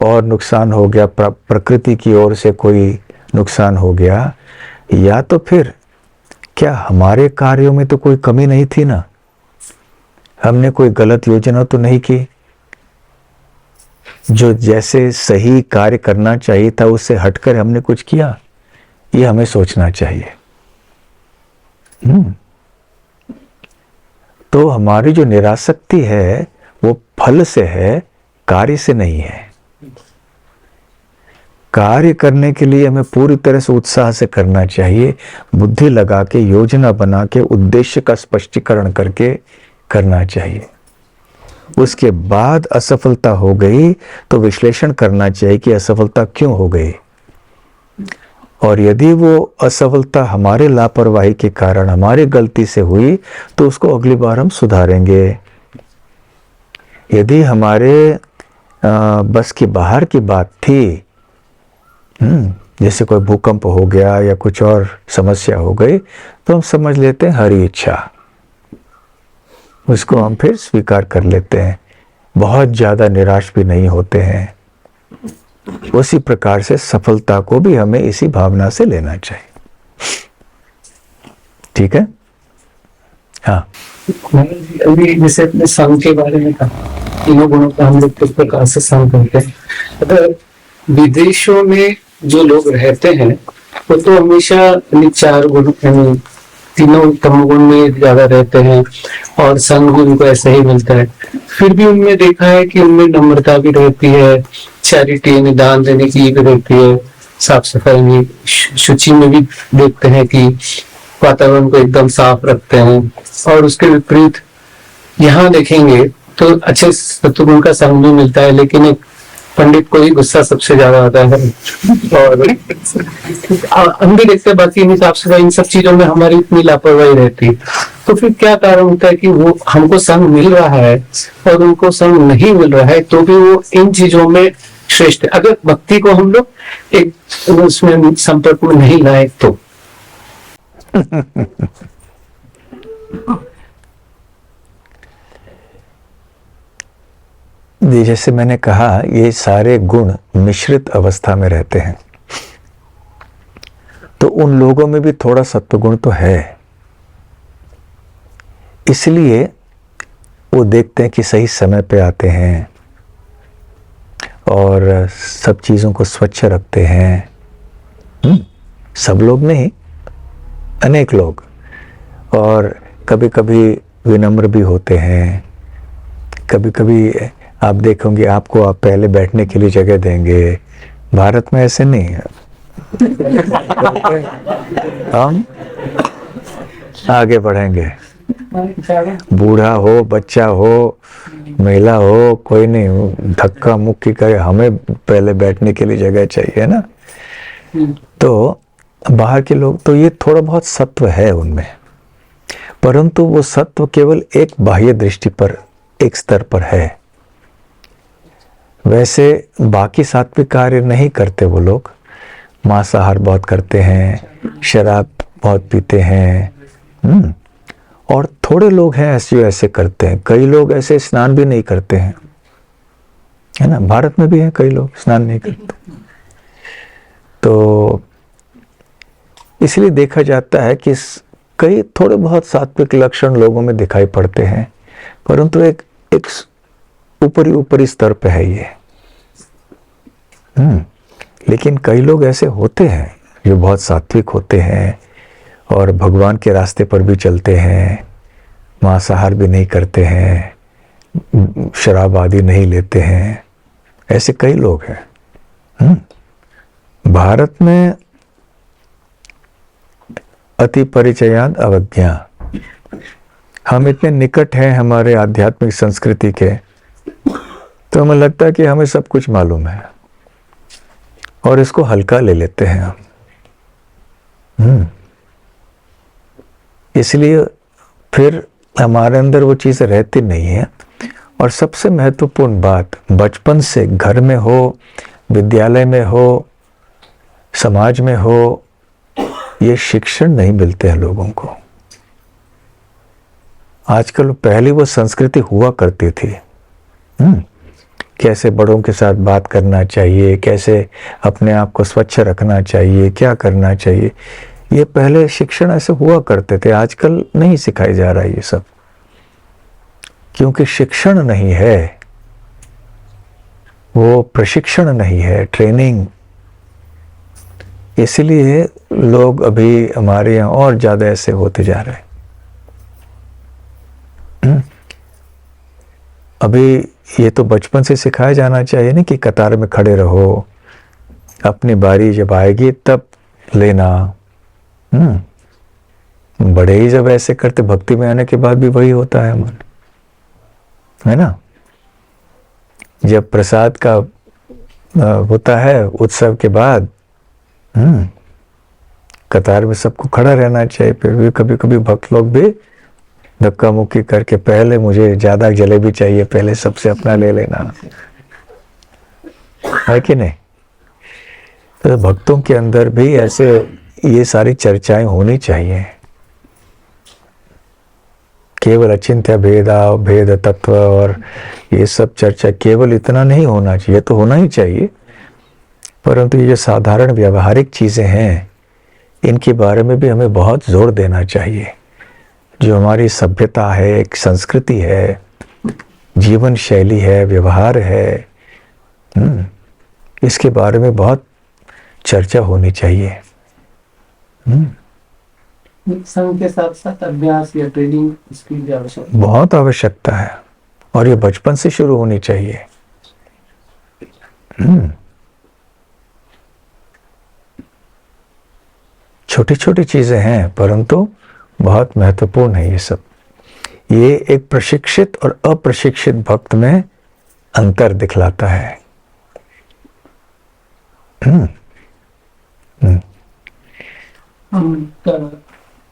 और नुकसान हो गया, प्रकृति की ओर से कोई नुकसान हो गया, या तो फिर क्या हमारे कार्यों में तो कोई कमी नहीं थी ना, हमने कोई गलत योजना तो नहीं की, जो जैसे सही कार्य करना चाहिए था उससे हटकर हमने कुछ किया, ये हमें सोचना चाहिए। तो हमारी जो निरासक्ति है वो फल से है, कार्य से नहीं है। कार्य करने के लिए हमें पूरी तरह से उत्साह से करना चाहिए, बुद्धि लगा के, योजना बना के, उद्देश्य का स्पष्टीकरण करके करना चाहिए। उसके बाद असफलता हो गई तो विश्लेषण करना चाहिए कि असफलता क्यों हो गई, और यदि वो असफलता हमारे लापरवाही के कारण, हमारी गलती से हुई, तो उसको अगली बार हम सुधारेंगे। यदि हमारे बस की बाहर की बात थी, जैसे कोई भूकंप हो गया या कुछ और समस्या हो गई, तो हम समझ लेते हैं हरी इच्छा, उसको हम फिर स्वीकार कर लेते हैं, बहुत ज़्यादा निराश भी नहीं होते हैं। उसी प्रकार से सफलता को भी हमें इसी भावना से लेना चाहिए। ठीक है? हाँ, अभी जैसे अपने संघ के बारे में कहा, तीनों गुणों का हम लोग किस प्रकार से संघ करते हैं। अगर विदेशों में जो लोग रहते हैं वो तो हमेशा चार गुण, यानी तीनों तमोगुण में ज्यादा रहते हैं, और संघ भी उनको ऐसा ही मिलता है। फिर भी उनमें देखा है कि उनमें नम्रता भी रहती है, चैरिटी यानी दान देने की भी रहती है, साफ सफाई में, शुचि में भी देखते हैं कि वातावरण को एकदम साफ रखते हैं। और उसके विपरीत यहाँ देखेंगे तो अच्छे सत्वगुण का संग भी मिलता है, लेकिन एक पंडित को ही गुस्सा सबसे ज्यादा आता है, और हम भी देखते हैं बाकी इन साफ सफाई, इन सब चीजों में हमारी इतनी लापरवाही रहती है। तो फिर क्या कारण होता है कि वो हमको संग मिल रहा है और उनको संग नहीं मिल रहा है, तो भी वो इन चीजों में श्रेष्ठ है। अगर भक्ति को हम लोग एक उसमें संपर्क में नहीं लाए तो जैसे मैंने कहा, ये सारे गुण मिश्रित अवस्था में रहते हैं, तो उन लोगों में भी थोड़ा सत्वगुण तो है। इसलिए वो देखते हैं कि सही समय पे आते हैं और सब चीज़ों को स्वच्छ रखते हैं। सब लोग नहीं, अनेक लोग, और कभी कभी विनम्र भी होते हैं। कभी कभी आप देखोगे, आपको आप पहले बैठने के लिए जगह देंगे। भारत में ऐसे नहीं है, हम आगे बढ़ेंगे, बूढ़ा हो, बच्चा हो, महिला हो, कोई नहीं धक्का मुक्की करे, हमें पहले बैठने के लिए जगह चाहिए ना। तो बाहर के लोग, तो ये थोड़ा बहुत सत्व है उनमें, परंतु वो सत्व केवल एक बाह्य दृष्टि पर, एक स्तर पर है। वैसे बाकी सात्विक कार्य नहीं करते वो लोग। मांसाहार बहुत करते हैं, शराब बहुत पीते हैं, और थोड़े लोग हैं ऐसे ऐसे करते हैं। कई लोग ऐसे स्नान भी नहीं करते हैं, है ना। भारत में भी है कई लोग स्नान नहीं करते। तो इसलिए देखा जाता है कि कई थोड़े बहुत सात्विक लक्षण लोगों में दिखाई पड़ते हैं, परंतु एक ऊपरी स्तर पे है ये। लेकिन कई लोग ऐसे होते हैं जो बहुत सात्विक होते हैं और भगवान के रास्ते पर भी चलते हैं, मांसाहार भी नहीं करते हैं, शराब आदि नहीं लेते हैं, ऐसे कई लोग हैं। भारत में अति परिचयाद अवज्ञा, हम इतने निकट हैं हमारे आध्यात्मिक संस्कृति के, तो हमें लगता है कि हमें सब कुछ मालूम है और इसको हल्का ले लेते हैं हम। इसलिए फिर हमारे अंदर वो चीज़ रहती नहीं है। और सबसे महत्वपूर्ण बात, बचपन से घर में हो, विद्यालय में हो, समाज में हो, ये शिक्षण नहीं मिलते हैं लोगों को। आजकल पहले वो संस्कृति हुआ करती थी, कैसे बड़ों के साथ बात करना चाहिए, कैसे अपने आप को स्वच्छ रखना चाहिए, क्या करना चाहिए, ये पहले शिक्षण ऐसे हुआ करते थे। आजकल नहीं सिखाई जा रहा है ये सब, क्योंकि शिक्षण नहीं है, वो प्रशिक्षण नहीं है, ट्रेनिंग। इसलिए लोग अभी हमारे यहाँ और ज़्यादा ऐसे होते जा रहे हैं। अभी ये तो बचपन से सिखाया जाना चाहिए ना कि कतार में खड़े रहो, अपनी बारी जब आएगी तब लेना। बड़े ही जब ऐसे करते, भक्ति में आने के बाद भी वही होता है मन, है ना। जब प्रसाद का होता है उत्सव के बाद, कतार में सबको खड़ा रहना चाहिए। फिर भी कभी कभी भक्त लोग भी धक्का मुक्की करके, पहले मुझे ज्यादा जलेबी चाहिए, पहले सबसे अपना ले लेना, है कि नहीं। तो भक्तों के अंदर भी ऐसे ये सारी चर्चाएं होनी चाहिए। केवल अचिंत्य भेद तत्व और ये सब चर्चा केवल इतना नहीं होना चाहिए, तो होना ही चाहिए, परंतु ये जो साधारण व्यवहारिक चीजें हैं इनके बारे में भी हमें बहुत जोर देना चाहिए। जो हमारी सभ्यता है, एक संस्कृति है, जीवन शैली है, व्यवहार है, इसके बारे में बहुत चर्चा होनी चाहिए। संघ के साथ साथ अभ्यास या ट्रेनिंग इसकी भी आवश्यकता, बहुत आवश्यकता है, और ये बचपन से शुरू होनी चाहिए। छोटी छोटी चीजें हैं परंतु बहुत महत्वपूर्ण है ये सब। ये एक प्रशिक्षित और अप्रशिक्षित भक्त में अंतर दिखलाता है।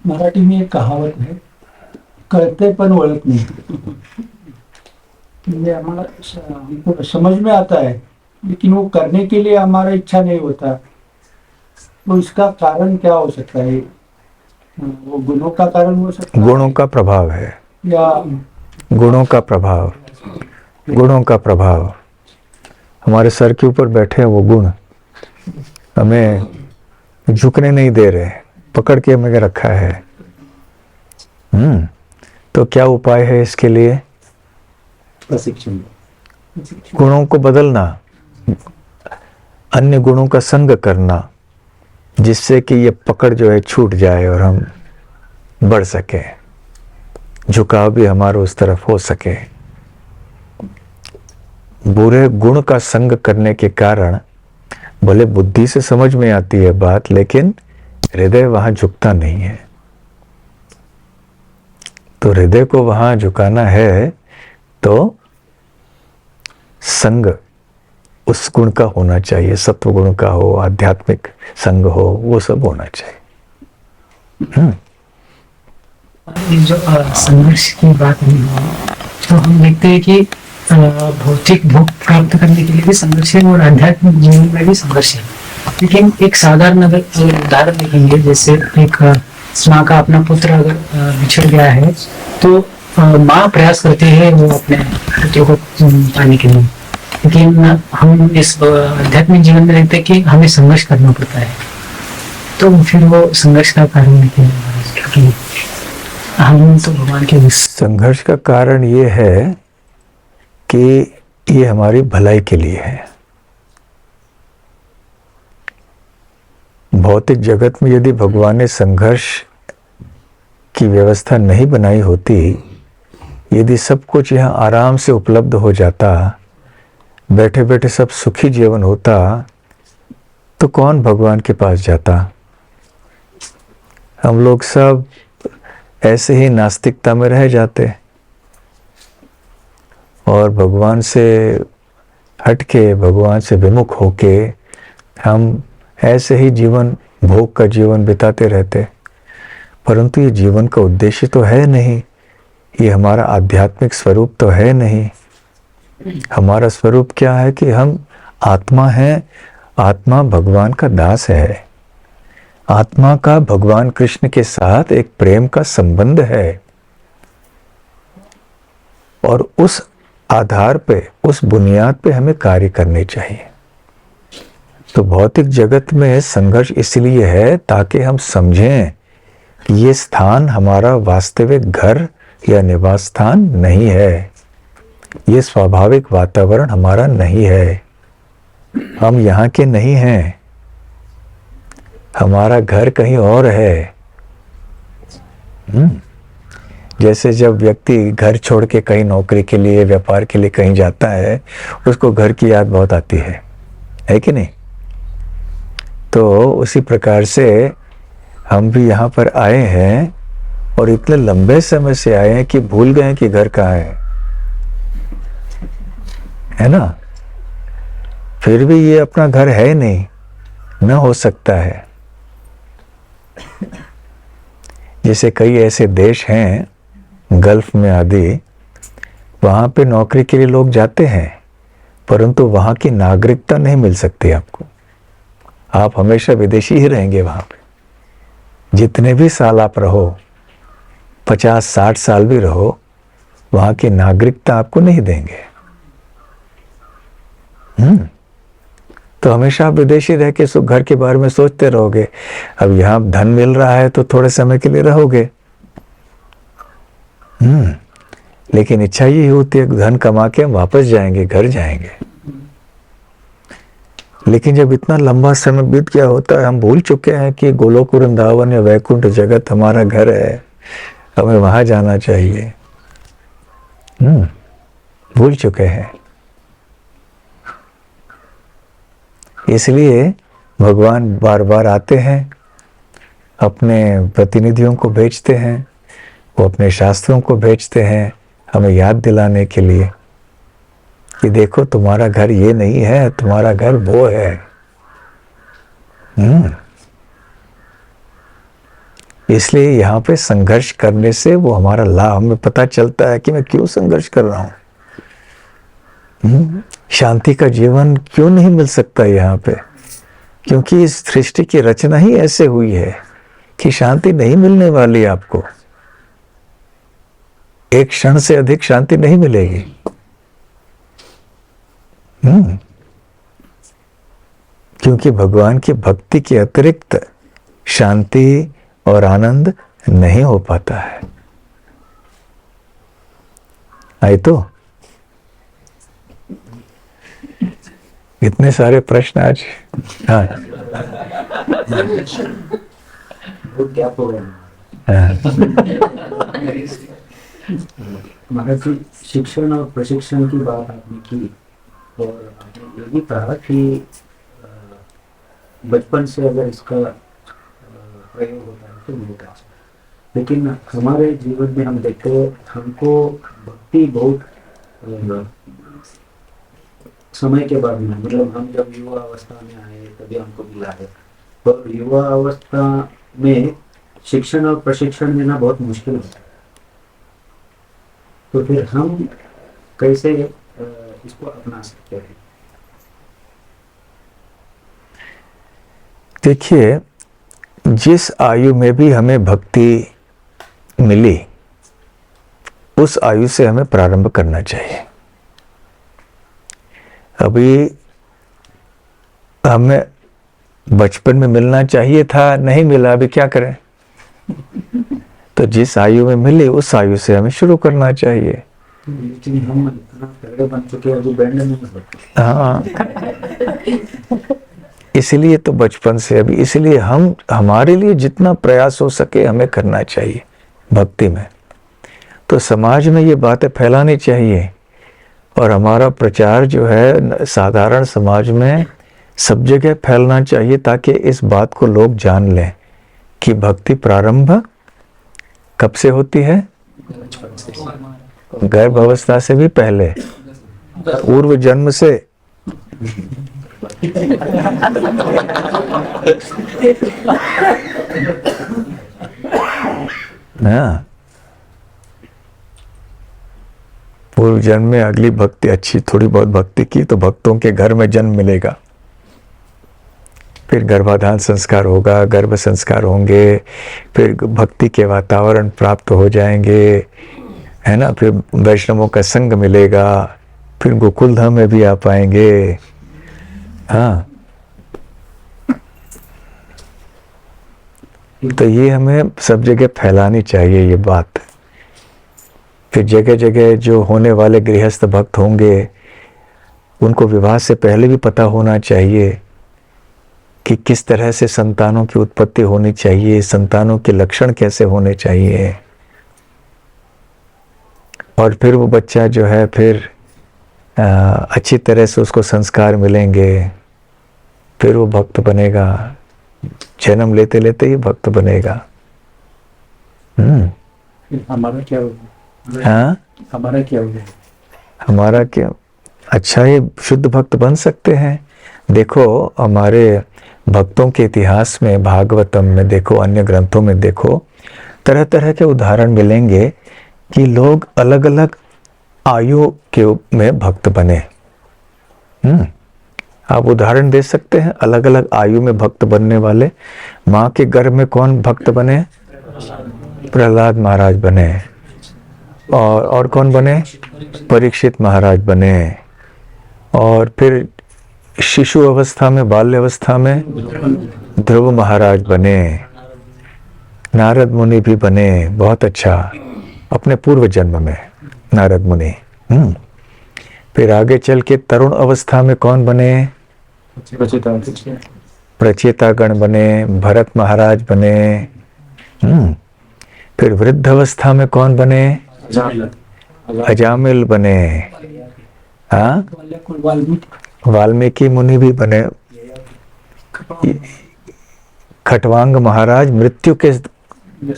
मराठी में एक कहावत है, करते पण ओळख नहीं। ये हमारा हमको समझ में आता है, लेकिन वो करने के लिए हमारा इच्छा नहीं होता। तो इसका कारण क्या हो सकता है? वो गुणों का कारण हो सकता है, गुणों का प्रभाव है, या गुणों का प्रभाव, गुणों का प्रभाव। हमारे सर के ऊपर बैठे हैं वो गुण, हमें झुकने नहीं दे रहे, पकड़ के हमें रखा है। तो क्या उपाय है इसके लिए? प्रशिक्षण, गुणों को बदलना, अन्य गुणों का संग करना, जिससे कि ये पकड़ जो है छूट जाए और हम बढ़ सके, झुकाव भी हमारा उस तरफ हो सके। बुरे गुण का संग करने के कारण भले बुद्धि से समझ में आती है बात, लेकिन हृदय वहां झुकता नहीं है। तो हृदय को वहां झुकाना है तो संग उस गुण का होना चाहिए, सत्व गुण का हो, आध्यात्मिक संग हो, वो सब होना चाहिए। जो संघर्ष की बात नहीं है, तो हम देखते हैं कि भौतिक भोग प्राप्त करने के लिए भी संघर्ष है और आध्यात्मिक जीवन में भी संघर्ष है। लेकिन एक साधारण अगर उदाहरण देखेंगे, जैसे एक माँ का अपना पुत्र अगर बिछड़ गया है तो माँ प्रयास करती है वो अपने पुत्र को पाने के लिए, लेकिन हम इस आध्यात्मिक जीवन में देखते हैं कि हमें संघर्ष करना पड़ता है। तो फिर वो संघर्ष का कारण नहीं है, क्योंकि हम तो भगवान के संघर्ष का कारण ये है कि ये हमारी भलाई के लिए है। भौतिक जगत में यदि भगवान ने संघर्ष की व्यवस्था नहीं बनाई होती, यदि सब कुछ यहाँ आराम से उपलब्ध हो जाता, बैठे बैठे सब सुखी जीवन होता, तो कौन भगवान के पास जाता? हम लोग सब ऐसे ही नास्तिकता में रह जाते और भगवान से हटके, भगवान से विमुख होके हम ऐसे ही जीवन, भोग का जीवन बिताते रहते। परंतु ये जीवन का उद्देश्य तो है नहीं, ये हमारा आध्यात्मिक स्वरूप तो है नहीं। हमारा स्वरूप क्या है कि हम आत्मा हैं, आत्मा भगवान का दास है। आत्मा का भगवान कृष्ण के साथ एक प्रेम का संबंध है और उस आधार पे, उस बुनियाद पे हमें कार्य करने चाहिए। तो भौतिक जगत में संघर्ष इसलिए है ताकि हम समझें कि ये स्थान हमारा वास्तविक घर या निवास स्थान नहीं है, ये स्वाभाविक वातावरण हमारा नहीं है, हम यहाँ के नहीं हैं, हमारा घर कहीं और है। जैसे जब व्यक्ति घर छोड़ के कहीं नौकरी के लिए, व्यापार के लिए कहीं जाता है, उसको घर की याद बहुत आती है कि नहीं? तो उसी प्रकार से हम भी यहाँ पर आए हैं और इतने लंबे समय से आए हैं कि भूल गए कि घर कहाँ है ना? फिर भी ये अपना घर है नहीं, न हो सकता है। जैसे कई ऐसे देश हैं गल्फ में आदि, वहाँ पे नौकरी के लिए लोग जाते हैं, परंतु वहाँ की नागरिकता नहीं मिल सकती आपको। आप हमेशा विदेशी ही रहेंगे वहाँ पे। जितने भी साल आप रहो, 50-60 साल भी रहो, वहाँ की नागरिकता आपको नहीं देंगे। तो हमेशा आप विदेशी रह के घर के बारे में सोचते रहोगे। अब यहाँ धन मिल रहा है तो थोड़े समय के लिए रहोगे, लेकिन इच्छा यही होती है धन कमा के हम वापस जाएंगे, घर जाएंगे। लेकिन जब इतना लंबा समय बीत गया होता है, हम भूल चुके हैं कि गोलोक वृंदावन या वैकुंठ जगत हमारा घर है, हमें वहां जाना चाहिए। भूल चुके हैं। इसलिए भगवान बार बार आते हैं, अपने प्रतिनिधियों को भेजते हैं, वो अपने शास्त्रों को भेजते हैं हमें याद दिलाने के लिए कि देखो तुम्हारा घर ये नहीं है, तुम्हारा घर वो है। इसलिए यहाँ पे संघर्ष करने से वो हमारा लाभ हमें पता चलता है कि मैं क्यों संघर्ष कर रहा हूँ। शांति का जीवन क्यों नहीं मिल सकता यहाँ पे? क्योंकि इस सृष्टि की रचना ही ऐसे हुई है कि शांति नहीं मिलने वाली आपको। एक क्षण से अधिक शांति नहीं मिलेगी। क्योंकि भगवान की भक्ति के अतिरिक्त शांति और आनंद नहीं हो पाता है। आई तो इतने सारे प्रश्न आज। हाँ क्या महाराज जी, शिक्षण और प्रशिक्षण की बात आपने की और आपने ये भी कहा कि बचपन से अगर इसका प्रयोग होता है तो बहुत अच्छा। लेकिन हमारे जीवन में हम देखते हैं हमको भक्ति बहुत समय के बाद में, मतलब हम जब युवा अवस्था में आए तभी हमको मिला है। और युवा अवस्था में शिक्षण और प्रशिक्षण देना बहुत मुश्किल होता है। तो फिर हम कैसे इसको अपना सकते हैं? देखिए, जिस आयु में भी हमें भक्ति मिली उस आयु से हमें प्रारंभ करना चाहिए। अभी हमें बचपन में मिलना चाहिए था, नहीं मिला, अभी क्या करें? तो जिस आयु में मिली उस आयु से हमें शुरू करना चाहिए। लेकिन हम इतना तगड़े बन चुके हैं, अभी बैंड नहीं होता। हाँ, इसलिए तो बचपन से अभी, इसलिए हम हमारे लिए जितना प्रयास हो सके हमें करना चाहिए भक्ति में। तो समाज में ये बातें फैलानी चाहिए और हमारा प्रचार जो है साधारण समाज में सब जगह फैलना चाहिए ताकि इस बात को लोग जान लें कि भक्ति प्रारंभ कब से होती है? गर्भ अवस्था से भी पहले, पूर्व जन्म से। हाँ, पूर्व जन्म में अगली भक्ति अच्छी थोड़ी बहुत भक्ति की तो भक्तों के घर में जन्म मिलेगा। फिर गर्भाधान संस्कार होगा, गर्भ संस्कार होंगे, फिर भक्ति के वातावरण प्राप्त हो जाएंगे, है ना, फिर वैष्णवों का संग मिलेगा, फिर गोकुल धाम में भी आ पाएंगे। हाँ, तो ये हमें सब जगह फैलानी चाहिए ये बात। फिर जगह जगह जो होने वाले गृहस्थ भक्त होंगे उनको विवाह से पहले भी पता होना चाहिए कि किस तरह से संतानों की उत्पत्ति होनी चाहिए, संतानों के लक्षण कैसे होने चाहिए, और फिर वो बच्चा जो है फिर अच्छी तरह से उसको संस्कार मिलेंगे, फिर वो भक्त बनेगा, जन्म लेते लेते ही भक्त बनेगा। हमारा क्या होगा? हाँ, हमारा क्या होगा? हमारा क्या? अच्छा, ये शुद्ध भक्त बन सकते हैं। देखो हमारे भक्तों के इतिहास में, भागवतम में देखो, अन्य ग्रंथों में देखो, तरह तरह के उदाहरण मिलेंगे कि लोग अलग अलग आयु के में भक्त बने। आप उदाहरण दे सकते हैं अलग अलग आयु में भक्त बनने वाले। माँ के गर्भ में कौन भक्त बने? प्रहलाद महाराज बने। और कौन बने? परीक्षित महाराज बने। और फिर शिशु अवस्था में, बाल्य अवस्था में ध्रुव महाराज बने। नारद मुनि भी बने, बहुत अच्छा, अपने पूर्व जन्म में नारद मुनि। फिर आगे चल के तरुण अवस्था में कौन बने? प्रचेतागण बने, भरत महाराज बने। फिर वृद्ध अवस्था में कौन बने? अजामिल बने। हाँ, वाल्मीकि मुनि भी बने। खटवांग महाराज मृत्यु के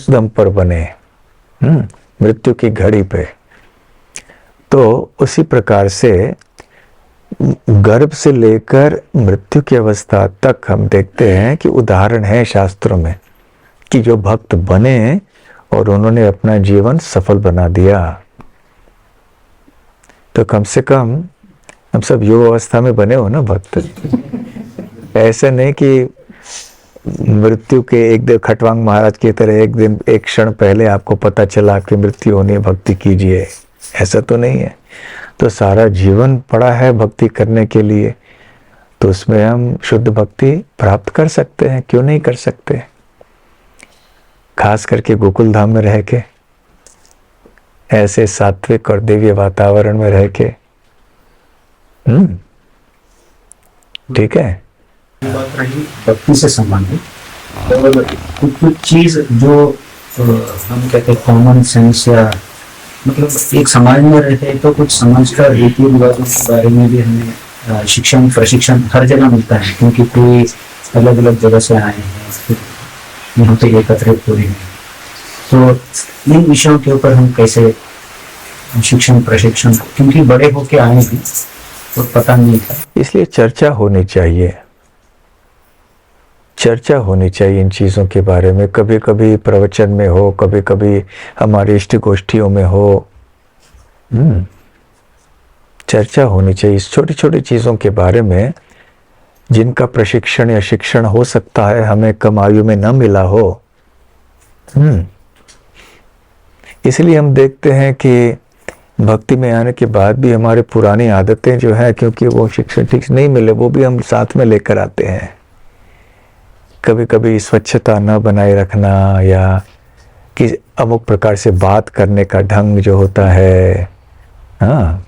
दम पर बने, मृत्यु की घड़ी पे। तो उसी प्रकार से गर्भ से लेकर मृत्यु की अवस्था तक हम देखते हैं कि उदाहरण है शास्त्रों में कि जो भक्त बने और उन्होंने अपना जीवन सफल बना दिया। तो कम से कम हम सब युवा अवस्था में बने हो ना भक्त। ऐसे नहीं कि मृत्यु के एक दिन खटवांग महाराज की तरह एक दिन, एक क्षण पहले आपको पता चला कि मृत्यु होनी है, भक्ति कीजिए, ऐसा तो नहीं है। तो सारा जीवन पड़ा है भक्ति करने के लिए, तो उसमें हम शुद्ध भक्ति प्राप्त कर सकते हैं, क्यों नहीं कर सकते? खास करके गोकुल धाम में रह के, ऐसे सात्विक और दिव्य वातावरण में रह के। ठीक है। बात रही भक्ति से संबंधित, और कुछ चीज जो हम कहते हैं कॉमन सेंस, या मतलब एक समाज में रहते हैं तो कुछ समाज का रीति रिवाजों के बारे में भी हमें शिक्षण प्रशिक्षण हर जगह मिलता है, क्योंकि कोई अलग अलग जगह से आए हैं, यहाँ पे एकत्रित हो रहे हैं। तो इन विषयों के ऊपर हम कैसे शिक्षण प्रशिक्षण, क्योंकि बड़े होके आए हैं तो पता नहीं था, इसलिए चर्चा होनी चाहिए, चर्चा होनी चाहिए इन चीज़ों के बारे में। कभी कभी प्रवचन में हो, कभी कभी हमारी इष्ट गोष्ठियों में हो। चर्चा होनी चाहिए इस छोटी छोटी चीज़ों के बारे में, जिनका प्रशिक्षण या शिक्षण हो सकता है हमें कम आयु में न मिला हो। इसलिए हम देखते हैं कि भक्ति में आने के बाद भी हमारी पुरानी आदतें जो है, क्योंकि वो शिक्षण ठीक नहीं मिले, वो भी हम साथ में लेकर आते हैं। कभी कभी स्वच्छता न बनाए रखना, या कि अमुक प्रकार से बात करने का ढंग जो होता है, हाँ,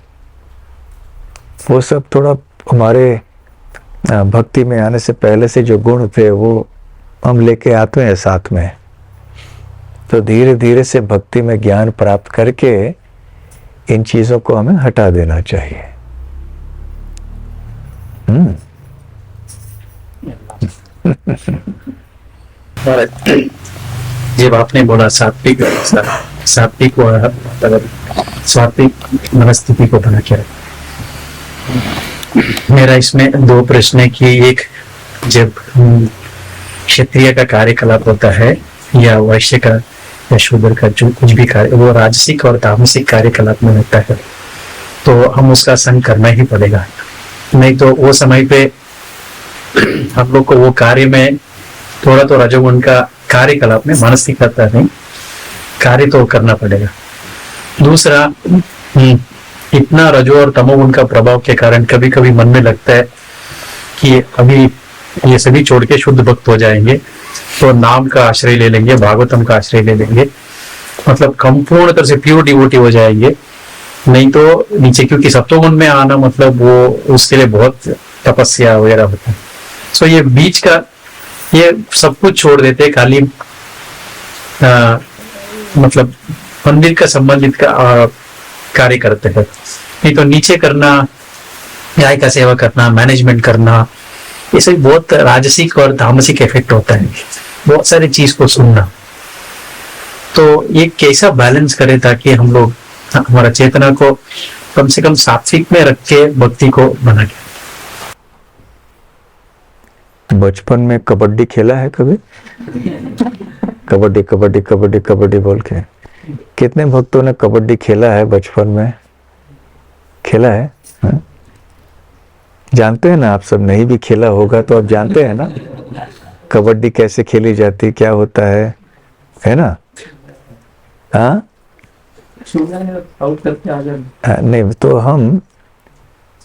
वो सब थोड़ा हमारे भक्ति में आने से पहले से जो गुण थे वो हम लेके आते हैं साथ में। तो धीरे धीरे से भक्ति में ज्ञान प्राप्त करके इन चीज़ों को हमें हटा देना चाहिए। जब आपने बोला सात्विक सात्विक सात्विक मनस्थिति को बना के मेरा इसमें दो प्रश्न है कि एक, जब क्षत्रिय का कार्यकलाप होता है या वैश्य का या शूद्र का जो कुछ भी कार्य, वो राजसिक और तामसिक कार्यकलाप में होता है, तो हम उसका संग करना ही पड़ेगा, नहीं तो वो समय पे हम लोग को वो कार्य में थोड़ा तो रजोगुण का कार्यकलाप में मानसिकता नहीं, कार्य तो करना पड़ेगा। दूसरा, इतना रजो और तमोगुण का प्रभाव के कारण कभी कभी मन में लगता है कि अभी ये सभी छोड़ के शुद्ध भक्त हो जाएंगे तो नाम का आश्रय ले लेंगे, भागवतम का आश्रय ले लेंगे, मतलब संपूर्ण तरह से प्योर डिवोटी हो जाएंगे। नहीं तो नीचे, क्योंकि सत्वगुण में आना मतलब वो उसके लिए बहुत तपस्या वगैरह होता है। सो ये बीच का, ये सब कुछ छोड़ देते, खाली मतलब मंदिर का संबंधित का कार्य करते हैं। नहीं तो नीचे करना, गाय का सेवा करना, मैनेजमेंट करना, ये सब बहुत राजसिक और तामसिक इफेक्ट होता है, बहुत सारी चीज को सुनना। तो ये कैसा बैलेंस करें ताकि हम लोग हमारा चेतना को कम से कम सात्विक में रख के भक्ति को बना के। बचपन में कबड्डी खेला है कभी? कबड्डी कबड्डी कबड्डी कबड्डी बोल के कितने भक्तों ने कबड्डी खेला है बचपन में? खेला है हा? जानते हैं ना आप सब, नहीं भी खेला होगा तो आप जानते हैं ना कबड्डी कैसे खेली जाती, क्या होता है ना? हाँ, नहीं तो हम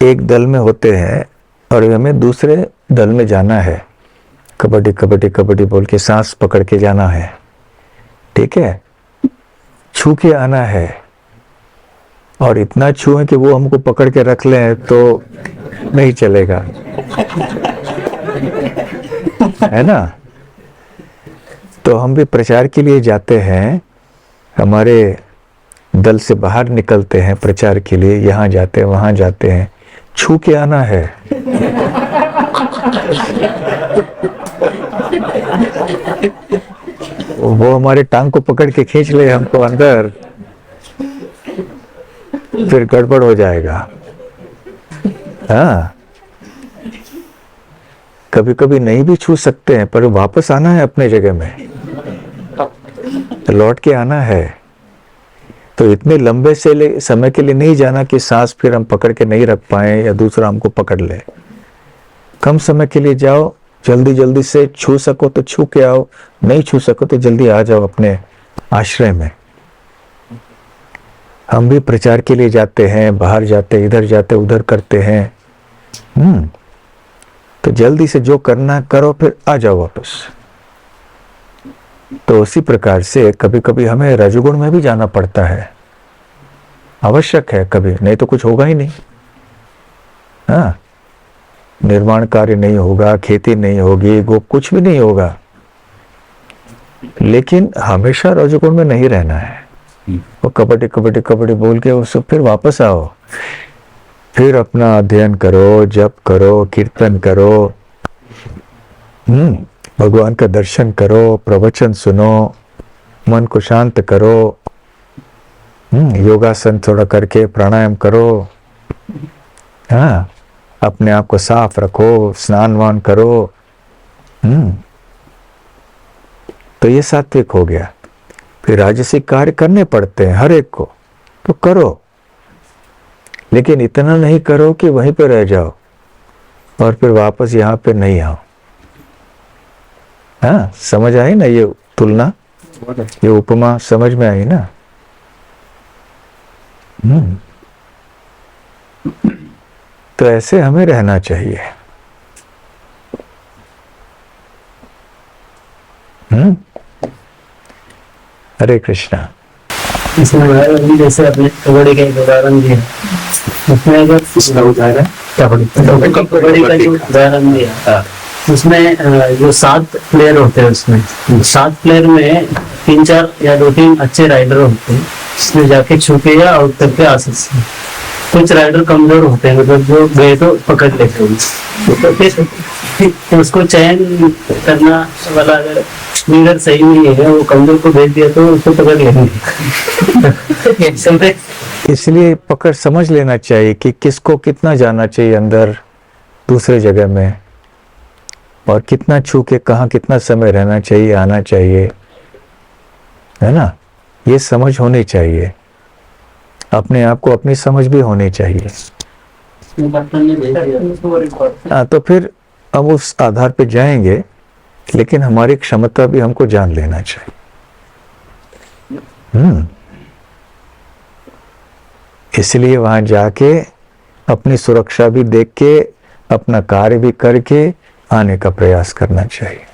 एक दल में होते हैं और हमें दूसरे दल में जाना है, कबड्डी कबड्डी कबड्डी बोल के सांस पकड़ के जाना है, ठीक है? छू के आना है, और इतना छूए कि वो हमको पकड़ के रख लें तो नहीं चलेगा, है ना? तो हम भी प्रचार के लिए जाते हैं, हमारे दल से बाहर निकलते हैं प्रचार के लिए, यहाँ जाते हैं वहाँ जाते हैं, छू के आना है। वो हमारे टांग को पकड़ के खींच ले हमको अंदर, फिर गड़बड़ हो जाएगा। हाँ, कभी कभी नहीं भी छू सकते हैं, पर वापस आना है अपने जगह में, लौट के आना है। तो इतने लंबे से समय के लिए नहीं जाना कि सांस फिर हम पकड़ के नहीं रख पाए या दूसरा हमको पकड़ ले। कम समय के लिए जाओ, जल्दी जल्दी से छू सको तो छू के आओ, नहीं छू सको तो जल्दी आ जाओ अपने आश्रय में। हम भी प्रचार के लिए जाते हैं, बाहर जाते, इधर जाते उधर करते हैं। तो जल्दी से जो करना करो, फिर आ जाओ वापस। तो उसी प्रकार से कभी कभी हमें रजोगुण में भी जाना पड़ता है, आवश्यक है कभी, नहीं तो कुछ होगा ही नहीं। हाँ, निर्माण कार्य नहीं होगा, खेती नहीं होगी, कुछ भी नहीं होगा। लेकिन हमेशा रजोगुण में नहीं रहना है। वो कबड्डी कबड्डी कबड्डी बोल के उससे फिर वापस आओ, फिर अपना अध्ययन करो, जप करो, कीर्तन करो, भगवान का दर्शन करो, प्रवचन सुनो, मन को शांत करो, योगासन थोड़ा करके प्राणायाम करो, हाँ, अपने आप को साफ रखो, स्नान वान करो। तो ये सात्विक हो गया। फिर राजसिक कार्य करने पड़ते हैं हर एक को, तो करो, लेकिन इतना नहीं करो कि वहीं पे रह जाओ और फिर वापस यहाँ पे नहीं आओ। हाँ, समझ आई ना ये तुलना, ये उपमा समझ में आई ना? तो ऐसे हमें रहना चाहिए। हरे कृष्णा। इसमें अभी जैसे आपने कबड्डी का एक उदाहरण दिया, उसमें अगर कबड्डी का जो उदाहरण दिया, उसमें जो 7 प्लेयर होते हैं, उसमें 7 प्लेयर में 3-4 या 2-3 अच्छे राइडर होते हैं, इसमें जाके छुपे या आउट करके आ सकते हैं। कुछ राइडर कमजोर होते हैं, मतलब जो गए तो पकड़ लेते हैं। तो उसको चयन करना वाला अगर लीडर सही नहीं है, वो कमजोर को भेज दिया तो उसको पकड़ लेंगे। इसलिए पकड़ समझ लेना चाहिए कि किसको कितना जाना चाहिए अंदर दूसरे जगह में, और कितना छू के कहाँ कितना समय रहना चाहिए, आना चाहिए, है ना? ये समझ होनी चाहिए, अपने आप को अपनी समझ भी होनी चाहिए। हाँ, तो फिर हम उस आधार पे जाएंगे, लेकिन हमारी क्षमता भी हमको जान लेना चाहिए। इसलिए वहां जाके अपनी सुरक्षा भी देख के, अपना कार्य भी करके आने का प्रयास करना चाहिए।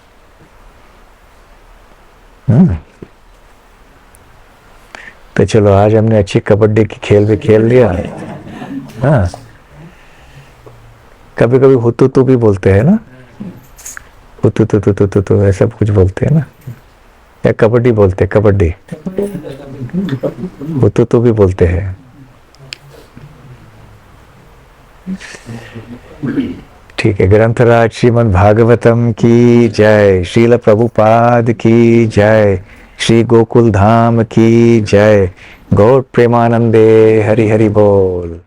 तो चलो, आज हमने अच्छी कबड्डी की खेल भी खेल लिया। हाँ, कभी कभी हुतु तो भी बोलते हैं ना, हुतु तो ऐसा कुछ बोलते हैं ना, या कबड्डी बोलते हैं, कबड्डी हुतु तो भी बोलते हैं। ठीक है, ग्रंथराज श्रीमद् भागवतम की जय, श्रील प्रभुपाद की जय, श्री गोकुल धाम की जय, गौर प्रेमानंदे, हरि हरि बोल।